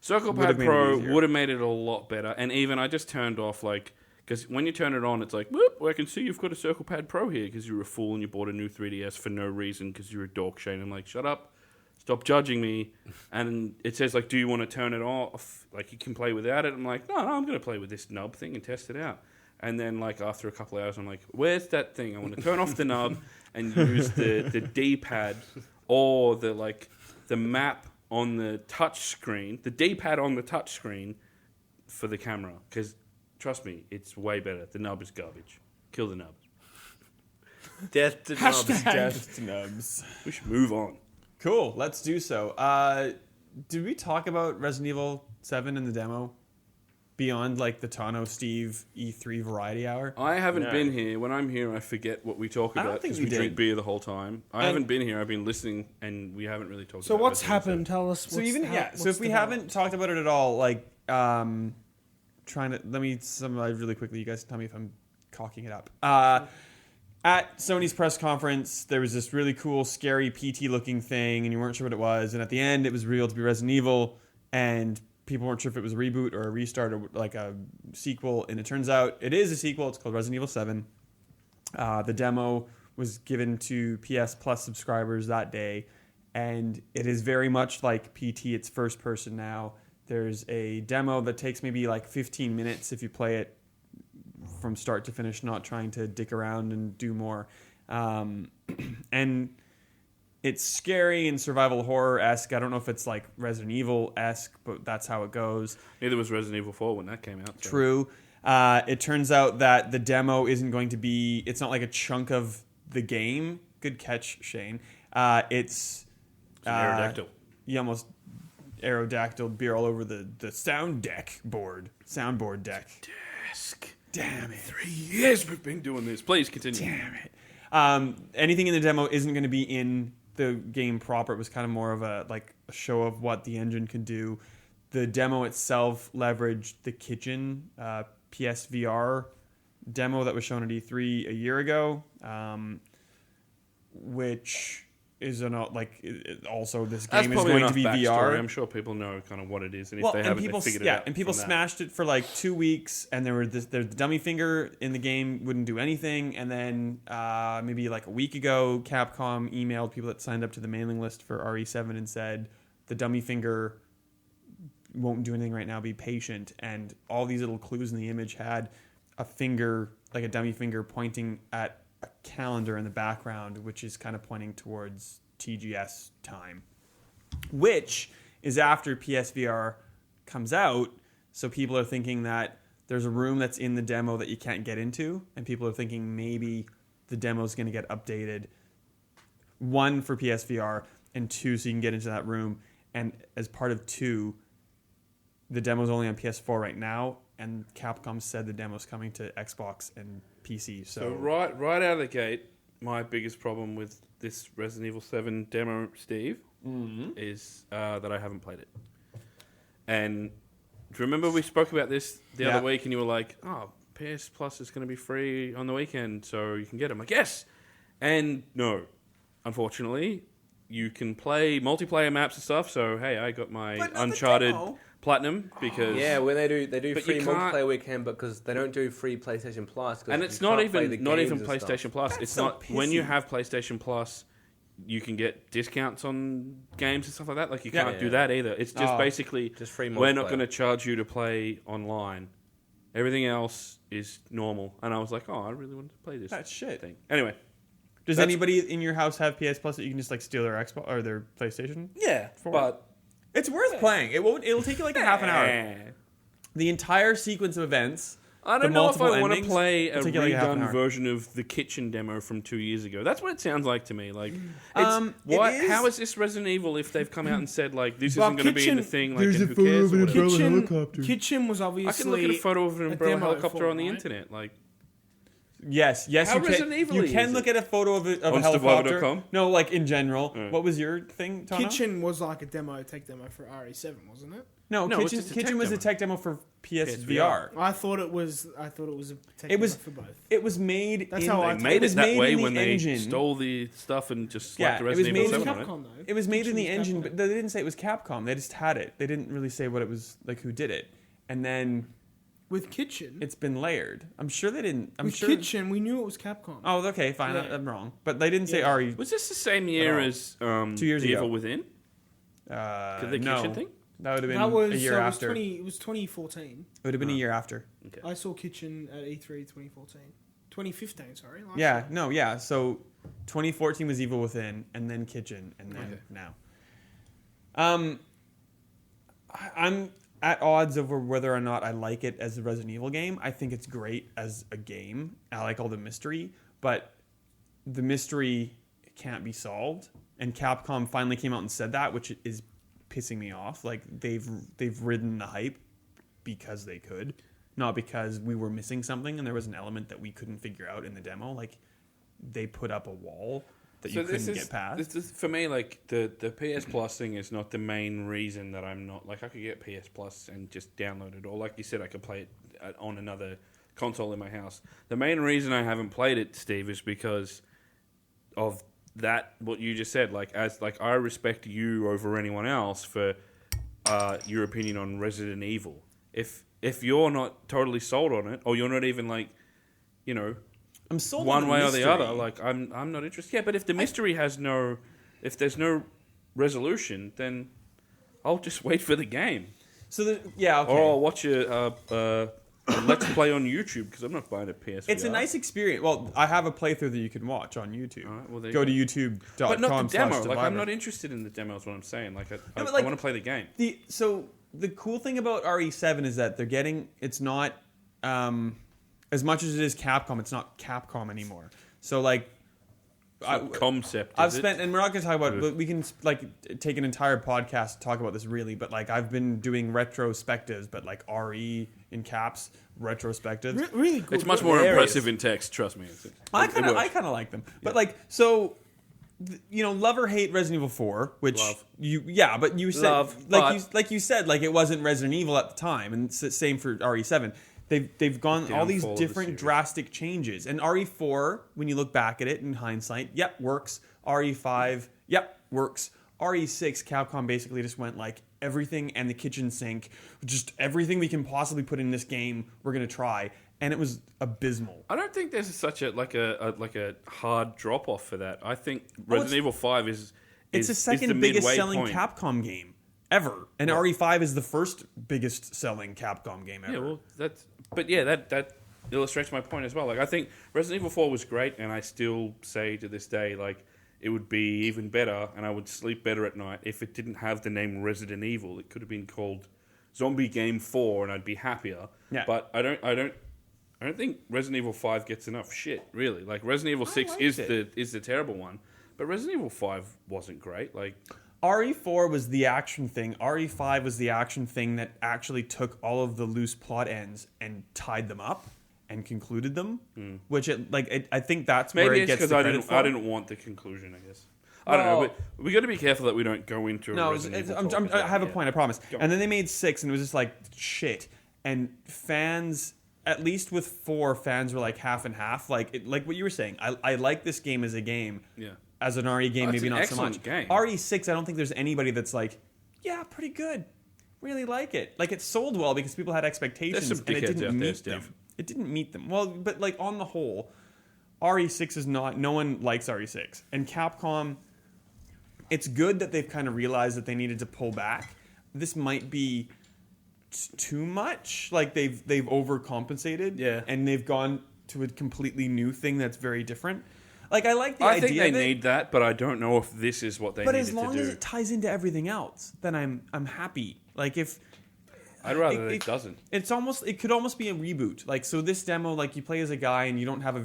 would have made it a lot better. And even I just turned off like. Because when you turn it on, it's like, whoop, well, I can see you've got a Circle Pad Pro here because you're a fool and you bought a new 3DS for no reason because you're a dork, Shane. I'm like, shut up. Stop judging me. And it says, like, do you want to turn it off? Like, you can play without it. I'm like, no, I'm going to play with this nub thing and test it out. And then, like, after a couple of hours, I'm like, where's that thing? I want to turn off the nub and use the D-pad or the map on the touch screen, the D-pad on the touch screen for the camera. Because... trust me, it's way better. The nub is garbage. Kill the nub. Death to nubs. Death to nubs. We should move on. Cool, let's do so. Did we talk about Resident Evil 7 in the demo? Beyond like the Tano Steve E3 variety hour? I haven't been here. When I'm here, I forget what we talk about because we drink beer the whole time. I haven't been here. I've been listening, and we haven't really talked about it. So what's happened? Tell us. So if we haven't talked about it at all, like... let me summarize really quickly. You guys tell me if I'm cocking it up. At Sony's press conference, there was this really cool, scary PT-looking thing, and you weren't sure what it was. And at the end, it was revealed to be Resident Evil, and people weren't sure if it was a reboot or a restart or like a sequel. And it turns out it is a sequel. It's called Resident Evil 7. The demo was given to PS Plus subscribers that day, and it is very much like PT. It's first person now. There's a demo that takes maybe like 15 minutes if you play it from start to finish, not trying to dick around and do more. And it's scary and survival horror-esque. I don't know if it's like Resident Evil-esque, but that's how it goes. Neither was Resident Evil 4 when that came out. So. True. It turns out that the demo isn't going to be... It's not like a chunk of the game. Good catch, Shane. It's an Aerodactyl. You almost... Aerodactyl beer all over the soundboard deck. Desk. Damn it. 3 years we've been doing this. Please continue. Damn it. Anything in the demo isn't going to be in the game proper. It was kind of more of a show of what the engine can do. The demo itself leveraged the Kitchen PSVR demo that was shown at E3 a year ago, which also this That's game is probably going to enough be backstory. VR. I'm sure people know kind of what it is, and if they haven't, they figured it out. And people from that. smashed it for like 2 weeks, and the dummy finger in the game wouldn't do anything. And then maybe like a week ago, Capcom emailed people that signed up to the mailing list for RE7 and said the dummy finger won't do anything right now. Be patient. And all these little clues in the image had a finger, like a dummy finger, pointing at a calendar in the background, which is kind of pointing towards TGS time, which is after PSVR comes out. So people are thinking that there's a room that's in the demo that you can't get into, and people are thinking maybe the demo is going to get updated, 1 for PSVR and 2 so you can get into that room. And as part of 2, the demo's only on PS4 right now, and Capcom said the demo's coming to Xbox and PC. So right out of the gate, my biggest problem with this Resident Evil 7 demo, Steve, is that I haven't played it. And do you remember we spoke about this the other week, and you were like, "Oh, PS Plus is going to be free on the weekend, so you can get it." I'm like, "Yes," and no, unfortunately, you can play multiplayer maps and stuff. So hey, I got my Uncharted Platinum because when they do But free you can't- multiplayer weekend, because they don't do free PlayStation Plus. and it's not even PlayStation Plus. It's so not when you pissy. have PlayStation Plus, you can get discounts on games and stuff like that. Like you Yeah. can't do that either. It's just basically just free we're not multiplayer. going to charge you to play online. Everything else is normal. And I was like, I really want to play this. That's shit. thing. Anyway, Does That's- anybody in your house have PS Plus that you can just like steal their Xbox or their PlayStation? yeah, but It's worth playing. It'll take you like a half an hour. The entire sequence of events. I the don't know if I multiple want to endings, play a it'll take you like a half an redone hour. version of the kitchen demo from 2 years ago. That's what it sounds like to me. Like, how is this Resident Evil if they've come out and said like this Well, isn't going to be in the Kitchen- thing? Like, and who cares? Or whatever? Kitchen was I obviously. can look at a photo of an umbrella demo helicopter for, on the right? internet. Like, Yes, How you can. Resident Evil You is can it? look at a photo of a On helicopter. Stevivor.com? No, like in general. Right. What was your thing, Tano? Kitchen was like a tech demo for RE7, wasn't it? No, No, it's Kitchen, just a Kitchen tech was a demo. tech demo for PSVR. I thought it was a tech It demo was for both. It was made. That's in, how I they made it was that made way in the when they engine. stole the stuff and just Yeah, slapped the it was Resident made Evil in 7 on it. Capcom though. It was made in the Kitchen was engine, Capcom. but they didn't say it was Capcom. They just had it. They didn't really say what it was like, who did it, and then With Kitchen, it's been layered. I'm sure they didn't. I'm with sure. Kitchen, we knew it was Capcom. Oh, okay, fine. Yeah. I'm wrong, but they didn't say Yeah. RE. Was this the same year all. as 2 years The ago. Evil Within? The no, kitchen thing? that would have been That was a year after. It was 2014. It would have been a year after. Okay. I saw Kitchen at E3 2014. 2015, sorry. last Yeah, year. no, yeah. So 2014 was Evil Within, and then Kitchen, and then Okay. now. I'm at odds over whether or not I like it as a Resident Evil game. I think it's great as a game. I like all the mystery, but the mystery can't be solved. And Capcom finally came out and said that, which is pissing me off. Like they've ridden the hype because they could, not because we were missing something and there was an element that we couldn't figure out in the demo. Like they put up a wall that you couldn't get past. This is, for me, like the PS Plus thing is not the main reason that I'm not like I could get PS Plus and just download it, or like you said, I could play it on another console in my house. The main reason I haven't played it, Steve, is because of that. What you just said, like I respect you over anyone else for your opinion on Resident Evil. If you're not totally sold on it, or you're not even like, you know. I'm sold one on the way mystery. or the other. Like I'm not interested. Yeah, but if the mystery has no, if there's no resolution, then I'll just wait for the game, So yeah, okay. or I'll watch a Let's Play on YouTube because I'm not buying a PS. It's a nice experience. Well, I have a playthrough that you can watch on YouTube. All right, well, there Go you to youtube.com. but not the demo. Like I'm Stevivor. not interested in the demo. Is what I'm saying. Like I but like- want to play the game. So the cool thing about RE7 is that they're getting. It's not as much as it is Capcom. It's not Capcom anymore. So like, Concept. I've is it? spent, and we're not going to talk about. Good. But we can like take an entire podcast to talk about this really. But like, I've been doing retrospectives, but like RE in caps retrospectives. Really good. It's much more hilarious. impressive in text. Trust me. I It kind of works. like them, but like so. Love or hate Resident Evil 4, which Love. but you said Love, like you said, like it wasn't Resident Evil at the time, and same for RE7. They've gone all these Downfall of the different series. drastic changes, and RE4, when you look back at it in hindsight, works. RE5, yep, works. RE6, Capcom basically just went like everything and the kitchen sink, just everything we can possibly put in this game, we're going to try. And it was abysmal. I don't think there's such a hard drop off for that. I think Resident Evil 5 is it's the second biggest selling Capcom game ever, and RE5 is the first biggest selling Capcom game ever. Yeah, well, that illustrates my point as well. Like, I think Resident Evil 4 was great, and I still say to this day, like, it would be even better, and I would sleep better at night if it didn't have the name Resident Evil. It could have been called Zombie Game 4, and I'd be happier. Yeah. But I don't think Resident Evil 5 gets enough shit, really. Like, Resident Evil 6 is the terrible one, but Resident Evil 5 wasn't great. Like, RE4 was the action thing. RE5 was the action thing that actually took all of the loose plot ends and tied them up and concluded them. Which I think that's maybe where it it's gets because the credit for. I didn't want the conclusion, I guess. I don't know, but we got to be careful that we don't go into No, Resident Evil. I have a point, I promise. Go. And then they made 6, and it was just like shit. And fans, at least with 4, fans were like half and half. Like what you were saying. I like this game as a game. Yeah. As an RE game, Oh, maybe it's an not so much. excellent game. RE6, I don't think there's anybody that's like, yeah, pretty good. Really like it. Like, it sold well because people had expectations, There's some and it dickheads didn't out there, meet Steve. them. It didn't meet them. Well, but like on the whole, RE6 is not. No one likes RE6, and Capcom. It's good that they've kind of realized that they needed to pull back. This might be too much. Like they've overcompensated, Yeah. and they've gone to a completely new thing that's very different. Like, I like the idea. I think they of it, need that, but I don't know if this is what they but needed as long to do. as it ties into everything else, then I'm happy. Like, if I'd rather it doesn't. it could almost be a reboot. Like, so this demo, like, you play as a guy and you don't have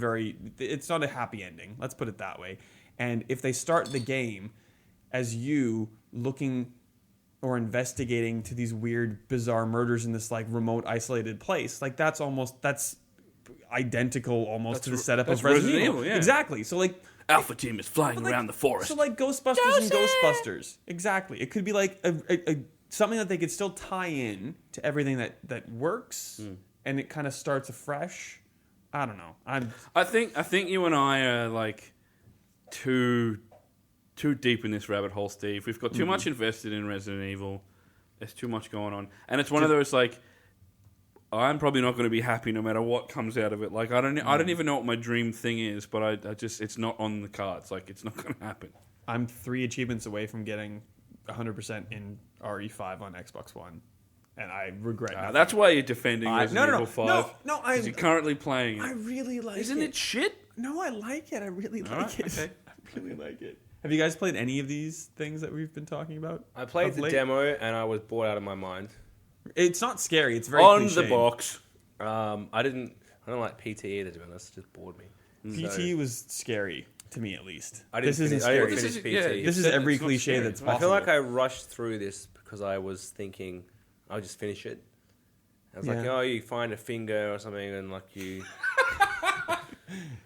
it's not a happy ending. Let's put it that way. And if they start the game as you looking or investigating to these weird, bizarre murders in this like remote, isolated place, like that's identical almost to the setup that's of Resident Evil. yeah. Exactly. So like Alpha Team is flying like, around the forest. So like Ghostbusters and Ghostbusters. Exactly. It could be like a something that they could still tie in to everything that works, and it kind of starts afresh. I don't know. I think you and I are like too deep in this rabbit hole, Steve. We've got too much invested in Resident Evil. There's too much going on, and it's one of those like I'm probably not going to be happy no matter what comes out of it. Like I don't even know what my dream thing is, but I just it's not on the cards. Like it's not going to happen. I'm 3 achievements away from getting 100% in RE5 on Xbox One, and I regret nothing. That's why you're defending Resident Evil 5. No, because you're currently playing it. I really like it. Isn't it shit? No, I like it. I really like right, it. okay. I really like it. Have you guys played any of these things that we've been talking about? I played of the late? demo and I was bored out of my mind. It's not scary. It's very On cliched. the box. I don't like PT either, to be honest. It just bored me. PT was scary to me, at least. I didn't This isn't finish, I didn't scary. finish PT. This is it's every not cliche scary. that's I possible. feel like I rushed through this because I was thinking I'll just finish it. I was like, Yeah. oh, you find a finger or something, and like you.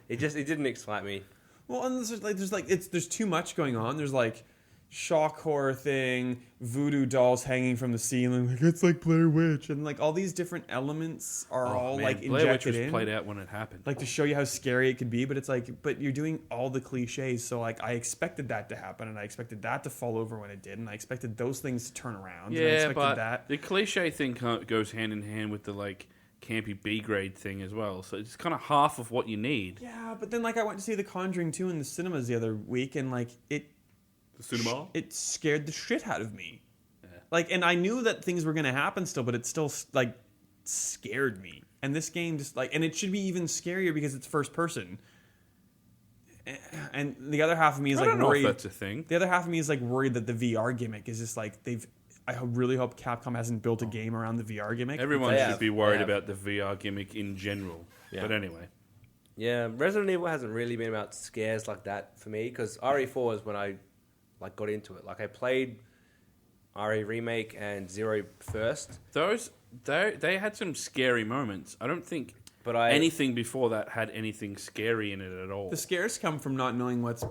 It didn't excite me. Well, and there's too much going on. There's like shock horror thing, voodoo dolls hanging from the ceiling, like it's like Blair Witch, and like all these different elements are all Man, like Blair Witch injected was in, played out when it happened. like to show you how scary it could be. But it's like, but you're doing all the cliches, so like I expected that to happen, and I expected that to fall over when it did, and I expected those things to turn around. and I Yeah, expected but that. the cliche thing goes hand in hand with the like campy B grade thing as well. So it's kind of half of what you need. Yeah, but then like I went to see The Conjuring 2 in the cinemas the other week, and like The cinema. it scared the shit out of me. Yeah. Like, and I knew that things were going to happen still, but it still like scared me. And this game just like, and it should be even scarier because it's first person. And the other half of me is I like don't know worried. if that's a thing. The other half of me is like worried that the VR gimmick is just like I really hope Capcom hasn't built a game around the VR gimmick. Everyone They should have. be worried They have. about the VR gimmick in general. Yeah. But anyway. Yeah, Resident Evil hasn't really been about scares like that for me because RE4 is when I like got into it. Like I played RE Remake and Zero first, Those they had some scary moments. I don't think but anything before that had anything scary in it at all. The scares come from not knowing what's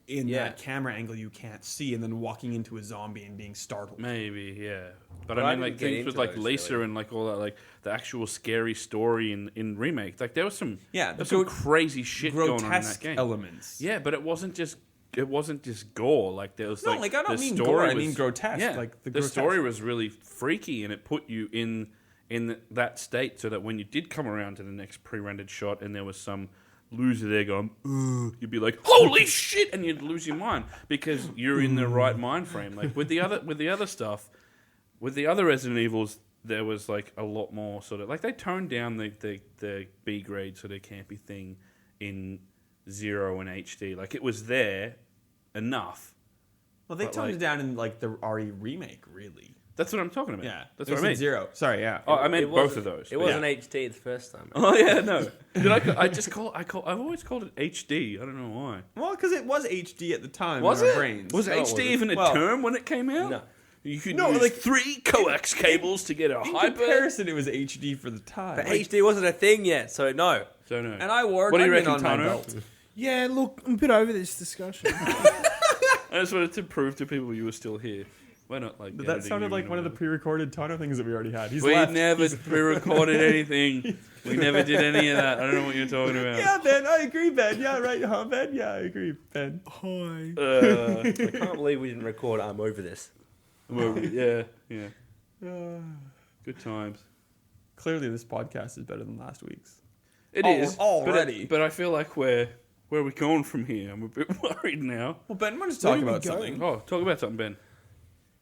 in Yeah. that camera angle you can't see, and then walking into a zombie and being startled. Maybe, yeah. But But I I mean, like didn't get things with into like those, Lisa really. and like all that, like the actual scary story in remake. Like there was some, Yeah, there was the some crazy shit going on in that grotesque game. elements. Yeah, but it wasn't just it wasn't just gore. Like there was No, like I don't the mean story gore. I was- mean grotesque. Yeah, Like the grotesque. story was really freaky, and it put you in that state, so that when you did come around to the next pre-rendered shot, and there was some loser there going, "Ugh," you'd be like, "Holy shit!" and you'd lose your mind because you're in the right mind frame. Like with the other stuff, with the other Resident Evils, there was like a lot more sort of like they toned down the B grade sort of campy thing in 0 and HD. Like it was there enough. Well, they But, toned like- it down in like the RE remake, really. That's what I'm talking about. Yeah, That's it what was I in mean. 0. Sorry, yeah. Oh, I meant It both wasn't- of those. It but wasn't yeah. HD the first time. Oh yeah, no. I've always called it HD. I don't know why. Well, because it was HD at the time. Was in our it? brains. Was No, it HD wasn't. even a Well, term when it came out? No. You could No, use like- 3 coax cables to get a In hyper. comparison, it was HD for the time. But Like, HD wasn't a thing yet, so no. So no. and I wore What do you Onion reckon, on my Tano? belt. Yeah, look, I'm a bit over this discussion. I just wanted to prove to people you were still here. Why not like? But that editing sounded you like and one of the all pre-recorded Tano things that we already had. He's that. We left. never He's- pre-recorded anything. We never did any of that. I don't know what you're talking about. Yeah, Ben, I agree, Ben. Yeah, right, huh, Ben? Yeah, I agree, Ben. Hi. I can't believe we didn't record I'm over this. Well, yeah. Good times. Clearly, this podcast is better than last week's. It is already. but I feel like where are we going from here? I'm a bit worried now. Well, Ben, why don't you Where talk are we about going? something? Oh, talk about something, Ben.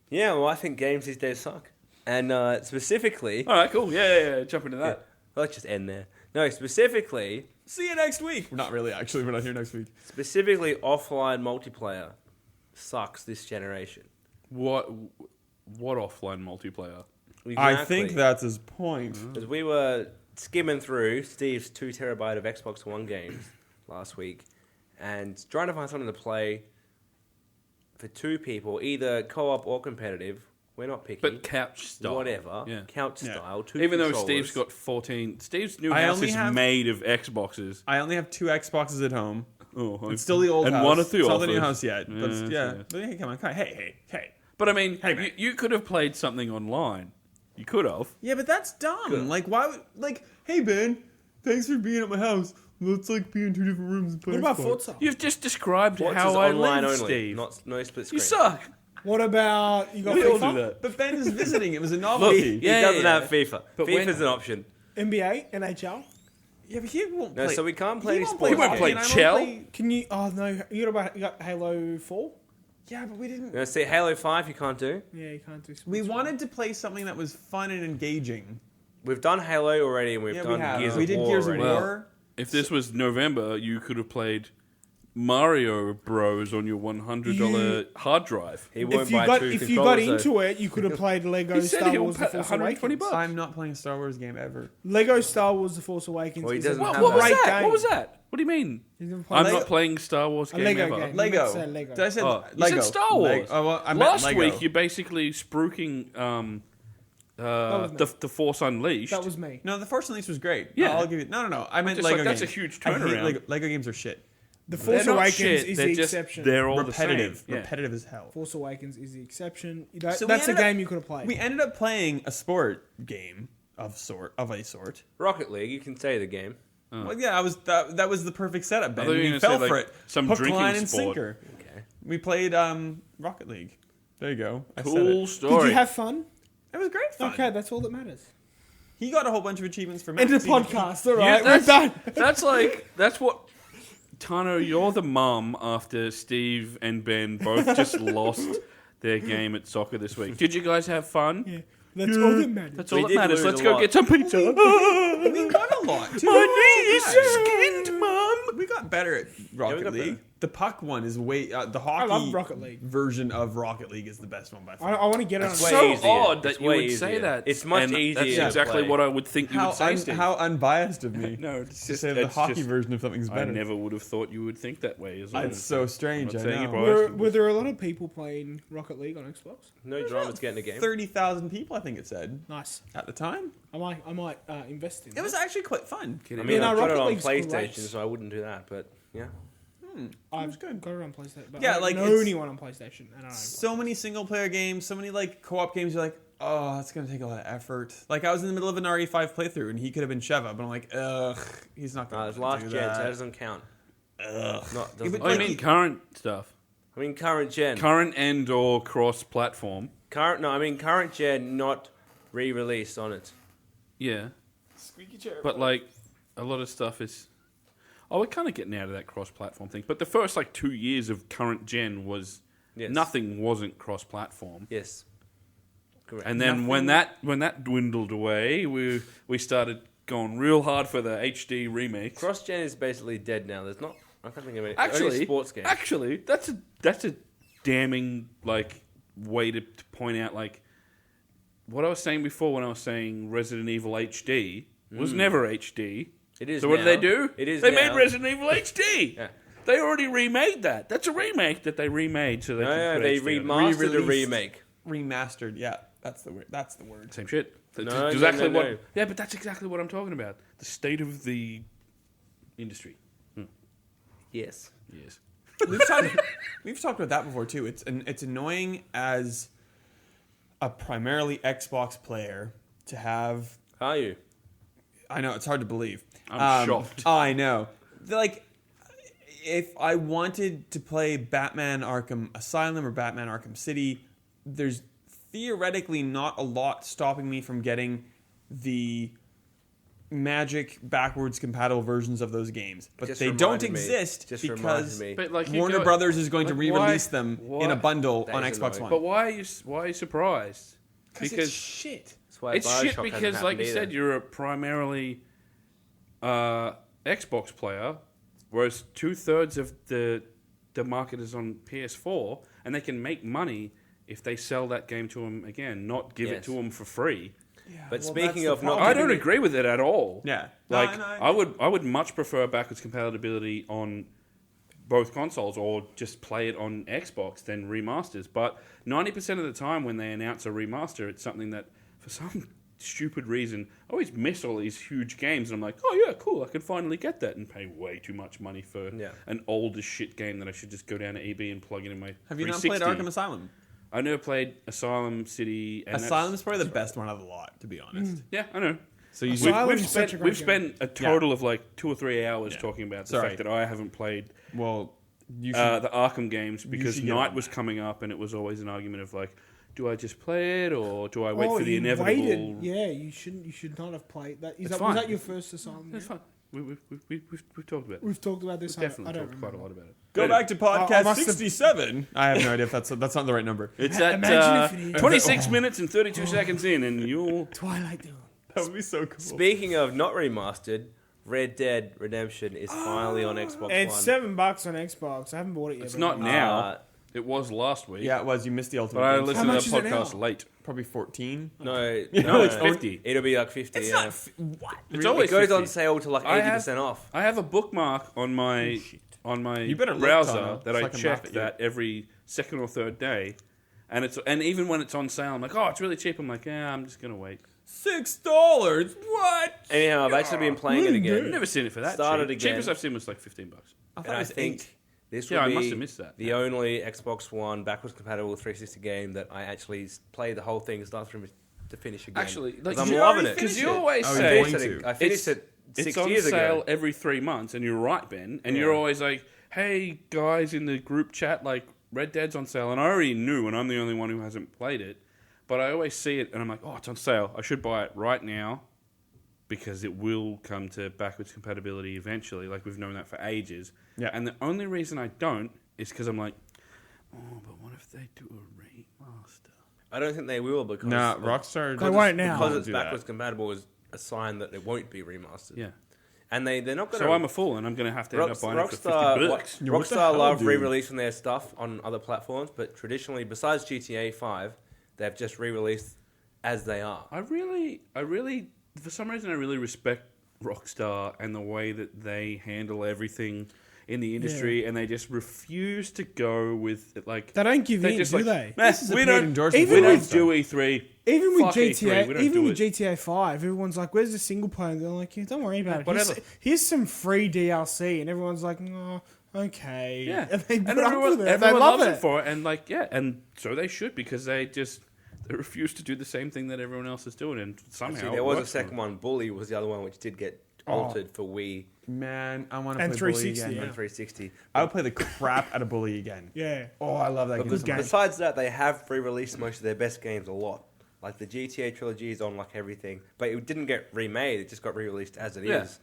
Yeah, well, I think games these days suck. And specifically, All right, cool. Yeah. Jump into that. let's just end there. No, specifically See you next week. Not really, actually. We're not here next week. offline multiplayer sucks this generation. What offline multiplayer? I think that's his point. Because we were skimming through Steve's 2 terabyte of Xbox One games last week and trying to find something to play for 2 people, either co-op or competitive. We're not picky. But couch style. Whatever. Yeah. Couch Yeah. style. 2 Even though controllers. Steve's got 14. Steve's new I house only is have- made of Xboxes. I only have 2 Xboxes at home. Oh, It's still the old and house. one at the it's not office. the new house yet. But Yeah, yeah. yeah. But hey, come on. Hey. But I mean, Hey, man. you could have played something online. You could have. Yeah, but that's dumb. Like, why would... Like, hey, Ben, thanks for being at my house. Let's, like, be in 2 different rooms and play What about Xbox. Forza? You've just described What's how is I online live, only, Steve. no split screen. You suck. What about you got We all FIFA? do that. But Ben is visiting. It was a He, novelty. Yeah, doesn't yeah. have FIFA. But FIFA's when- an option. NBA, NHL. Yeah, but he won't No, play... so we can't play he any won't sports You won't games. play and I won't Chell? play- Can you? Oh no, you got Halo 4. Yeah, but we didn't... No, see, Halo 5 you can't do. Yeah, you can't do. We sports wanted to play something that was fun and engaging. We've done Halo already, and we've Yeah, done we have. Gears We of did War Gears of already. Well, War. If this was November, you could have played Mario Bros on your $100 hard drive. He won't If you buy got 2 if you got controllers, though. into it, you could have played Lego He said Star he'll Wars: The pay Force 120 Awakens. bucks. I'm not playing a Star Wars game ever. Lego Star Wars: The Force Awakens. Well, he is a doesn't have What was great that? Game. What was that? What do you mean? He's never played I'm Lego- not playing Star Wars a game Lego ever. game. You Lego. meant to say Lego. Did I say Oh, you Lego? said Star Wars. Oh, well, I meant Last Lego. week, you're basically spruiking was me. the Force Unleashed. That was me. No, the Force Unleashed was great. Yeah. I'll give you... No. I meant just Lego like, that's games. a huge I hate turnaround. Lego games are shit. The They're Force not Awakens shit, is they're the just- exception. They're all Repetitive. the same. Yeah. Repetitive as hell. Force Awakens is the exception. That, So we that's a ended up- game you could have played. We ended up playing a sport game of a sort. Rocket League, you can say the game. Well, yeah, that was the perfect setup, Ben. thought you were We gonna fell say, for like, it. some Hook, drinking line, and sport. sinker. Okay. We played Rocket League. There you go. I said Cool it. story. Did you have fun? It was great fun. Okay, that's all that matters. He got a whole bunch of achievements for End of Maxine. podcast. All Yeah, right, we're done. That's what. Tano, you're the mum after Steve and Ben both just lost their game at soccer this week. Did you guys have fun? Yeah, that's all that matters. That's We all that did matters. lose Let's a go lot. get some pizza. We won a lot. Too. My knee is Yeah. skinned, Mum. We got better at Rocket got League. better. The puck one is way the hockey love Rocket League. version of Rocket League is the best one by far. I want to get it on. It's way So easier. odd that It's you way would say easier. that. It's much And easier That's to exactly play. what I would think you would say, Steve. How unbiased of me. No, it's to just say the it's hockey just- version of something's I better. never would have thought you would think that way. As well. It's so strange. I'm I not saying know. you're biased. Were there a lot of people playing Rocket League on Xbox? No dramas getting a game. 30,000 people, I think it said Nice. at the time. I might invest in. It was actually quite fun. I Yeah, mean, no, I've got it Rocket on League's PlayStation, great. so I wouldn't do that. But yeah, I've got it on PlayStation. But Yeah, I don't like, know it's- anyone on PlayStation. And I don't So many single player games, so many like co-op games. You're like, oh, that's gonna take a lot of effort. Like I was in the middle of an RE5 playthrough, and he could have been Sheva, but I'm like, ugh, he's not gonna it's do last gen, so that that. doesn't count. Ugh. Not, Yeah, doesn't but Oh, you like- mean current stuff? I mean, current gen. Current and or cross-platform. Current gen, not re-released on it. Yeah. Squeaky chair. But, like, a lot of stuff is... Oh, we're kind of getting out of that cross-platform thing. But the first, 2 years of current gen was... Yes. Nothing wasn't cross-platform. Yes. Correct. And then when that dwindled away, we started going real hard for the HD remakes. Cross-gen is basically dead now. There's not... I can't think of any... Actually, only sports games. Actually, that's a damning, way to point out, what I was saying before when I was saying Resident Evil HD was never HD. It is So what now. did they do? It is They now. made Resident Evil HD. Yeah. They already remade that. That's a remake that they remade so they No, can put they HD on it. remastered a Re-released. remake. Remastered. Yeah, that's the word. Same shit. That's No, exactly no. what. Yeah, but that's exactly what I'm talking about. The state of the industry. Yes. Yes. We've talked about that before too. It's annoying as a primarily Xbox player to have. Are you? I know it's hard to believe. I'm shocked. I know. If I wanted to play Batman Arkham Asylum or Batman Arkham City, there's theoretically not a lot stopping me from getting the Magic backwards compatible versions of those games, but Just they don't reminded me. exist Just because reminded me. But you Warner go- Brothers is going to why- re-release them why- in a bundle That on is Xbox annoying. One. But why are you surprised? It's shit. That's why It's Bioshock shit hasn't because, like happened you either. said, you're a primarily Xbox player, whereas 2/3 of the market is on PS4, and they can make money if they sell that game to them again, not give it Yes. to them for free. But well, speaking that's of the not, I giving don't it- agree with it at all. Yeah. Like No, I would much prefer backwards compatibility on both consoles or just play it on Xbox than remasters. But 90% of the time when they announce a remaster, it's something that for some stupid reason I always miss all these huge games and I'm like, oh yeah, cool, I can finally get that and pay way too much money for an old as shit game that I should just go down to EB and plug it in my Have you not 360. played Arkham Asylum? I never played Asylum City. And Asylum is probably the best one of the lot, to be honest. yeah, I know. So you Asylum We've is such a great we've spent a total of 2 or 3 hours Yeah. talking about the Sorry. fact that I haven't played well, you should. the Arkham games because should get night on was coming up and it was always an argument of do I just play it or do I wait for the you inevitable? waited. Yeah, you shouldn't. You should not have played that. It's Was fine. that your first Asylum? That's fine. We've talked about it. We've talked about this. We've definitely I don't talked quite a remember. lot about it. Go But back to I podcast must have- 67. I have no idea if that's not the right number. It's at Imagine if it is. 26 minutes and 32 seconds in and you'll... Twilight Dawn. That would be so cool. Speaking of not remastered, Red Dead Redemption is finally on Xbox It's One. $7 on Xbox. I haven't bought it yet. It's but not I'm- now. It was last week. Yeah, it was. You missed the ultimate. But I Game. listened to much the is it podcast now? late. Probably 14. No, No, it's 50. It'll be like 50. It's yeah. not. What? It's It always goes 50. on sale to like I 80% off. I have a bookmark on my You better look, browser Tano, that so I I can laugh check at you. that every second or third day, and even when it's on sale, I'm like, oh, it's really cheap. I'm like, yeah, I'm just gonna wait. $6. What? Anyhow, I've actually been playing it I've again. never seen it for that Started cheap. again. Cheapest I've seen was like $15. I thought And it I was think 8. this Yeah, will I be must have missed that. the only Xbox One backwards compatible 360 game that I actually play the whole thing start from to finish again. Actually, 'Cause like, I'm you loving already it. Because you Finish it. always Oh, say you're going to. I finished it it's 6 on years sale ago. every 3 months, and you're right, Ben. And Yeah. you're always like, hey guys in the group chat, like Red Dead's on sale, and I already knew, and I'm the only one who hasn't played it. But I always see it, and I'm like, oh, it's on sale. I should buy it right now because it will come to backwards compatibility eventually. Like we've known that for ages. Yeah. And the only reason I don't is because I'm like, oh, but what if they do a remaster? I don't think they will because Nah, Rockstar. They won't now. because it's do that. backwards compatible is a sign that it won't be remastered. Yeah. And they're not going So I'm a fool, and I'm going to have to end up buying it for $50. What the Rockstar hell, love dude? re-releasing their stuff on other platforms, but traditionally, besides GTA 5, they've just re-released as they are. I really, for some reason, I really respect Rockstar and the way that they handle everything in the industry, and they just refuse to go with it. Like They don't give in, just do like, they? "Nah, This is a we paid don't, endorsement Even we for don't Rockstar. do E3. Even with Fuck GTA, E3, we don't even do with it. GTA 5, everyone's like, "Where's the single player?" And they're like, yeah, "Don't worry about it. Whatever. Here's some free DLC," and everyone's like, "Oh, okay." Yeah, and they and put up everyone, with it. everyone They love loves it. it for it, and like, yeah, and so they should because they refuse to do the same thing that everyone else is doing, and somehow Actually, it there was a works for them. second one. Bully was the other one, which did get altered for Wii Man, I want to And play Bully 360, again. yeah. and 360. I would play the crap out of Bully again. Yeah. Oh, I love that game. Because so much. besides that, they have re-released most of their best games a lot. Like the GTA trilogy is on like everything, but it didn't get remade. It just got re-released as it is.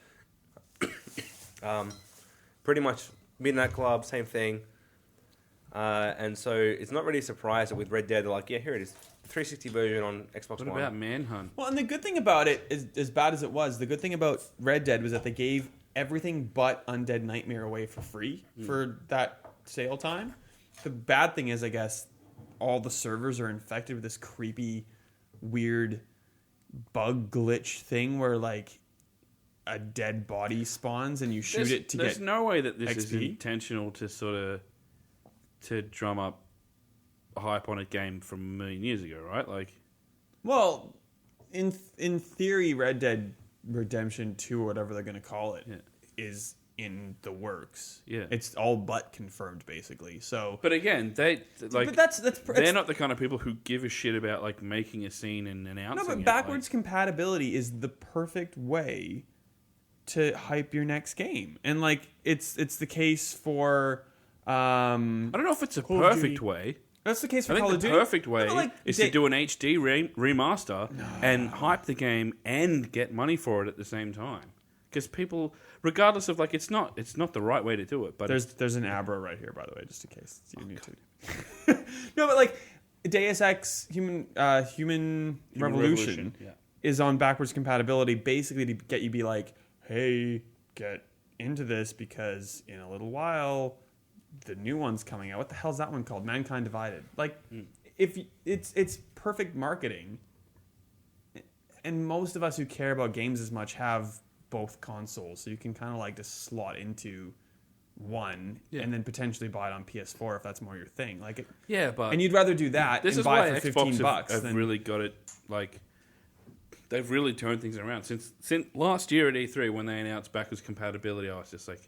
Pretty much Midnight Club, same thing. And so it's not really a surprise that with Red Dead, they're like, yeah, here it is. 360 version on Xbox What One. about Manhunt? Well, and the good thing about it is, as bad as it was, the good thing about Red Dead was that they gave everything but Undead Nightmare away for free for that sale time. The bad thing is, I guess, all the servers are infected with this creepy, weird bug glitch thing where, like, a dead body spawns and you shoot it to There's get no way that this is XP? intentional to sort of to drum up hype on a game from a million years ago, right? Like, Well, in theory, Red Dead Redemption 2 or whatever they're going to call it is in the works. Yeah. It's all but confirmed, basically. So, but again, but that's they're not the kind of people who give a shit about like making a scene and announcing no, but it. backwards compatibility is the perfect way to hype your next game, and like it's the case for. I don't know if it's a Call of perfect Duty. way. That's the case for I Call think of the Duty. perfect way No, but, like, is to do an HD remaster and hype the game and get money for it at the same time. Because people, regardless of like, it's not the right way to do it. But There's an Abra right here, by the way, just in case you need to. No, but like Deus Ex Human Revolution yeah. is on backwards compatibility, basically to get you be like, hey, get into this because in a little while the new one's coming out. What the hell's that one called? Mankind Divided. Like, if it's perfect marketing, and most of us who care about games as much have both consoles, so you can kind of like just slot into one and then potentially buy it on PS4 if that's more your thing. Like, Yeah, but and you'd rather do that this and is buy why it for Xbox $15 have than really got it. Like, they've really turned things around since last year at E3 when they announced backwards compatibility. I was just like,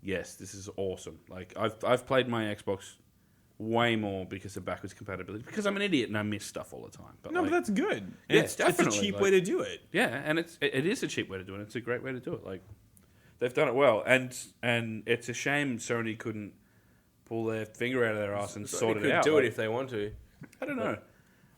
yes, this is awesome. Like, I've played my Xbox way more because of backwards compatibility because I'm an idiot and I miss stuff all the time. But no, like, but that's good. And Yeah, it's a definitely, cheap like- way to do it. yeah, and it is a cheap way to do it. It's a great way to do it. Like, they've done it well, and it's a shame Sony couldn't pull their finger out of their ass and sort they it could out. do Like, it if they want to. I don't know.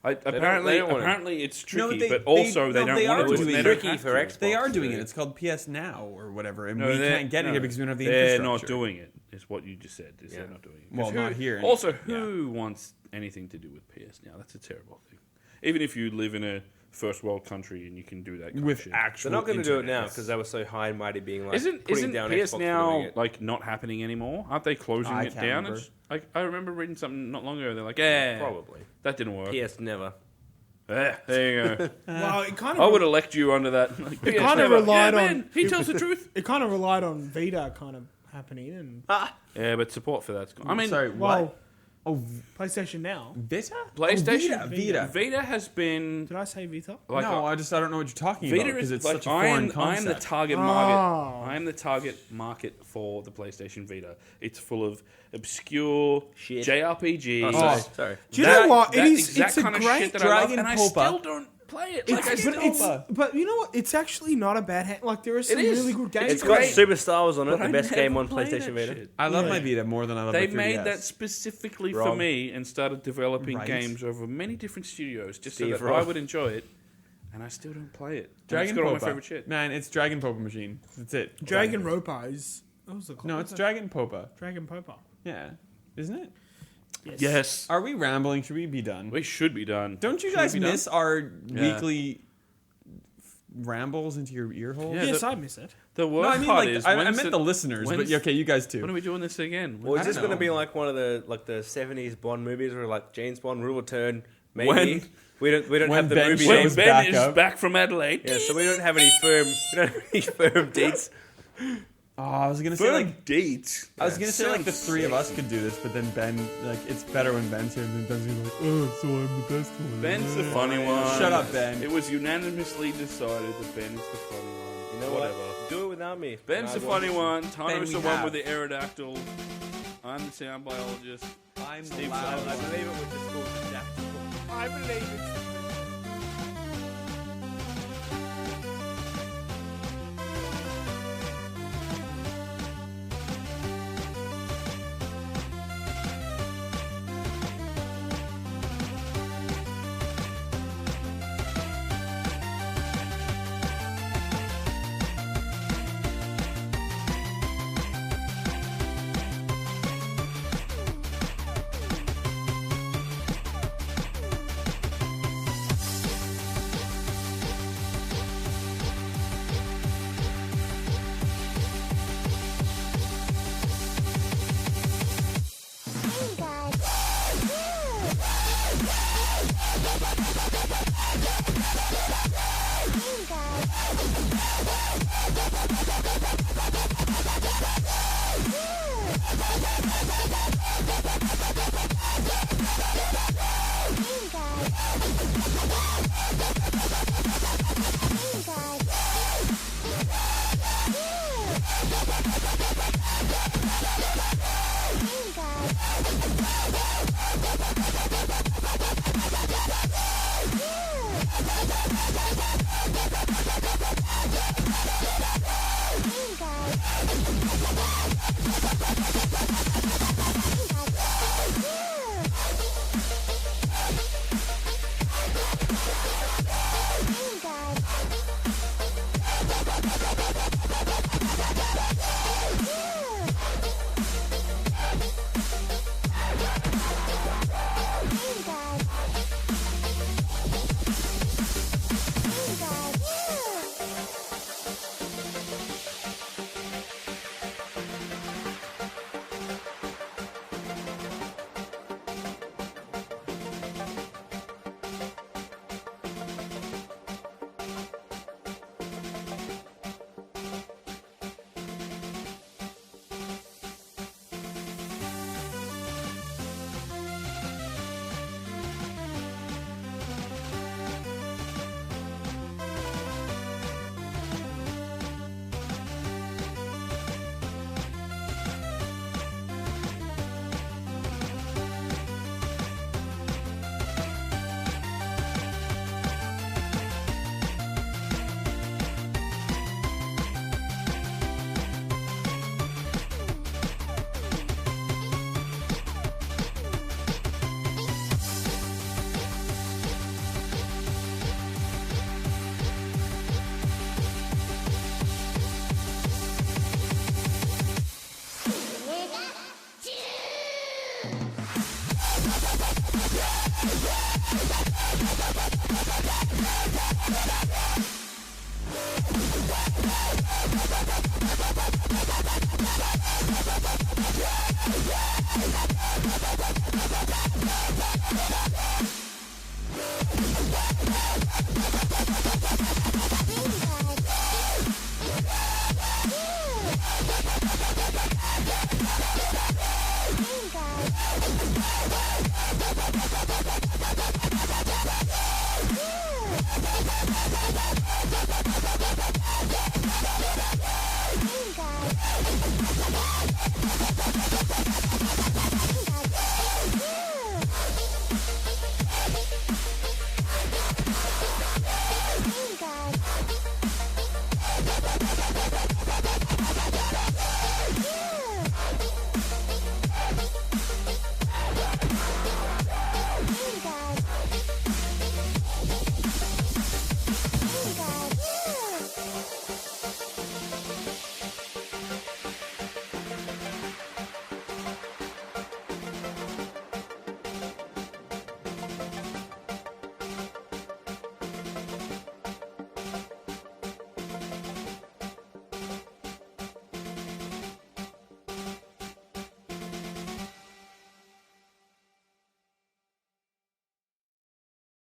they don't want it. Apparently it's No, tricky, they- but also they- they no, they don't are want to. doing and it. they don't Tricky have for to. Xbox. They are doing to- it. It's called PS Now or whatever, and No, we they're- can't get it no, here because we don't have the They're infrastructure. not doing it. Is what you just said. They're not doing it. 'Cause Well, not here. Also, who wants anything to do with PS Now? That's a terrible thing. Even if you live in a first world country and you can do that kind of With shit. actual They're not going to do it internet. now because they were so high and mighty being like Isn't putting down PS Xbox for Now doing it. like not happening anymore? Aren't they closing I it can't down? remember. It's, like I remember reading something not long ago. They're like, yeah, Probably. that didn't work. PS never. There you go. Well, it kind I of would elect you under that. Like, It PS kinda never. relied Yeah, on- man, he tells the truth. it kind of relied on Vita kind of happening and Yeah, but support for that's gone. I mean, Sorry, well, what? Oh, PlayStation Now. Vita? PlayStation Oh, Vita. Vita has been Did I say Vita? like No, I don't know what you're talking Vita about because is it's like such a foreign I'm concept. the target market. Oh. I am the target market for the PlayStation Vita. It's full of obscure Shit. JRPGs. Oh, Oh. sorry. Do you know what? It that is. exact It's a kind of great shit that I love, Dragon and I Popa. still don't play it. Like, I It's, still, but, but you know what? It's actually not a bad hand. Like there are some is. really good games. It's It's got great. Super Star Wars on it, but the I best never game on play PlayStation that Vita. shit. I love Yeah. my Vita more than I love They my 3DS. made that specifically for Wrong. me and started developing Right. games over many different studios just so Steve that Roth. I would enjoy it. And I still don't play it. And Dragon it's got all my Popa. favorite shit. Man, it's Dragon Popa Machine. That's it. Dragon Ropa is. What was the No, it's Dragon Popa. Dragon Popa. Yeah. Isn't it? Yes. Are we rambling? Should we be done? We should be done. Don't you Should guys we be done? miss our Yeah. weekly rambles into your ear holes? Yeah, Yes, I miss it. The worst No, I mean part like is I when's meant the listeners, but when's- yeah, okay, you guys too. When are we doing this again? Well, is I this don't going to know. be like one of the 70s Bond movies where like James Bond will return? Maybe When- we don't when have the Ben movie. shows When names. back Ben is up. back from Adelaide. Yeah, so we don't have any firm dates. Oh, I was gonna say like dates. I was gonna say like the three of us could do this, but then Ben, like, it's better when Ben's here, and then Ben's gonna be like, oh, so I'm the best one. Ben's the funny one. Shut up, Ben. It was unanimously decided that Ben is the funny one. You know Whatever. what? Do it without me. Ben's I the want funny to- one. Ben, Tano's we the one have. with the aerodactyl. I'm the sound biologist. I'm Steve loud I Roth. believe it was just called Jack. I believe it.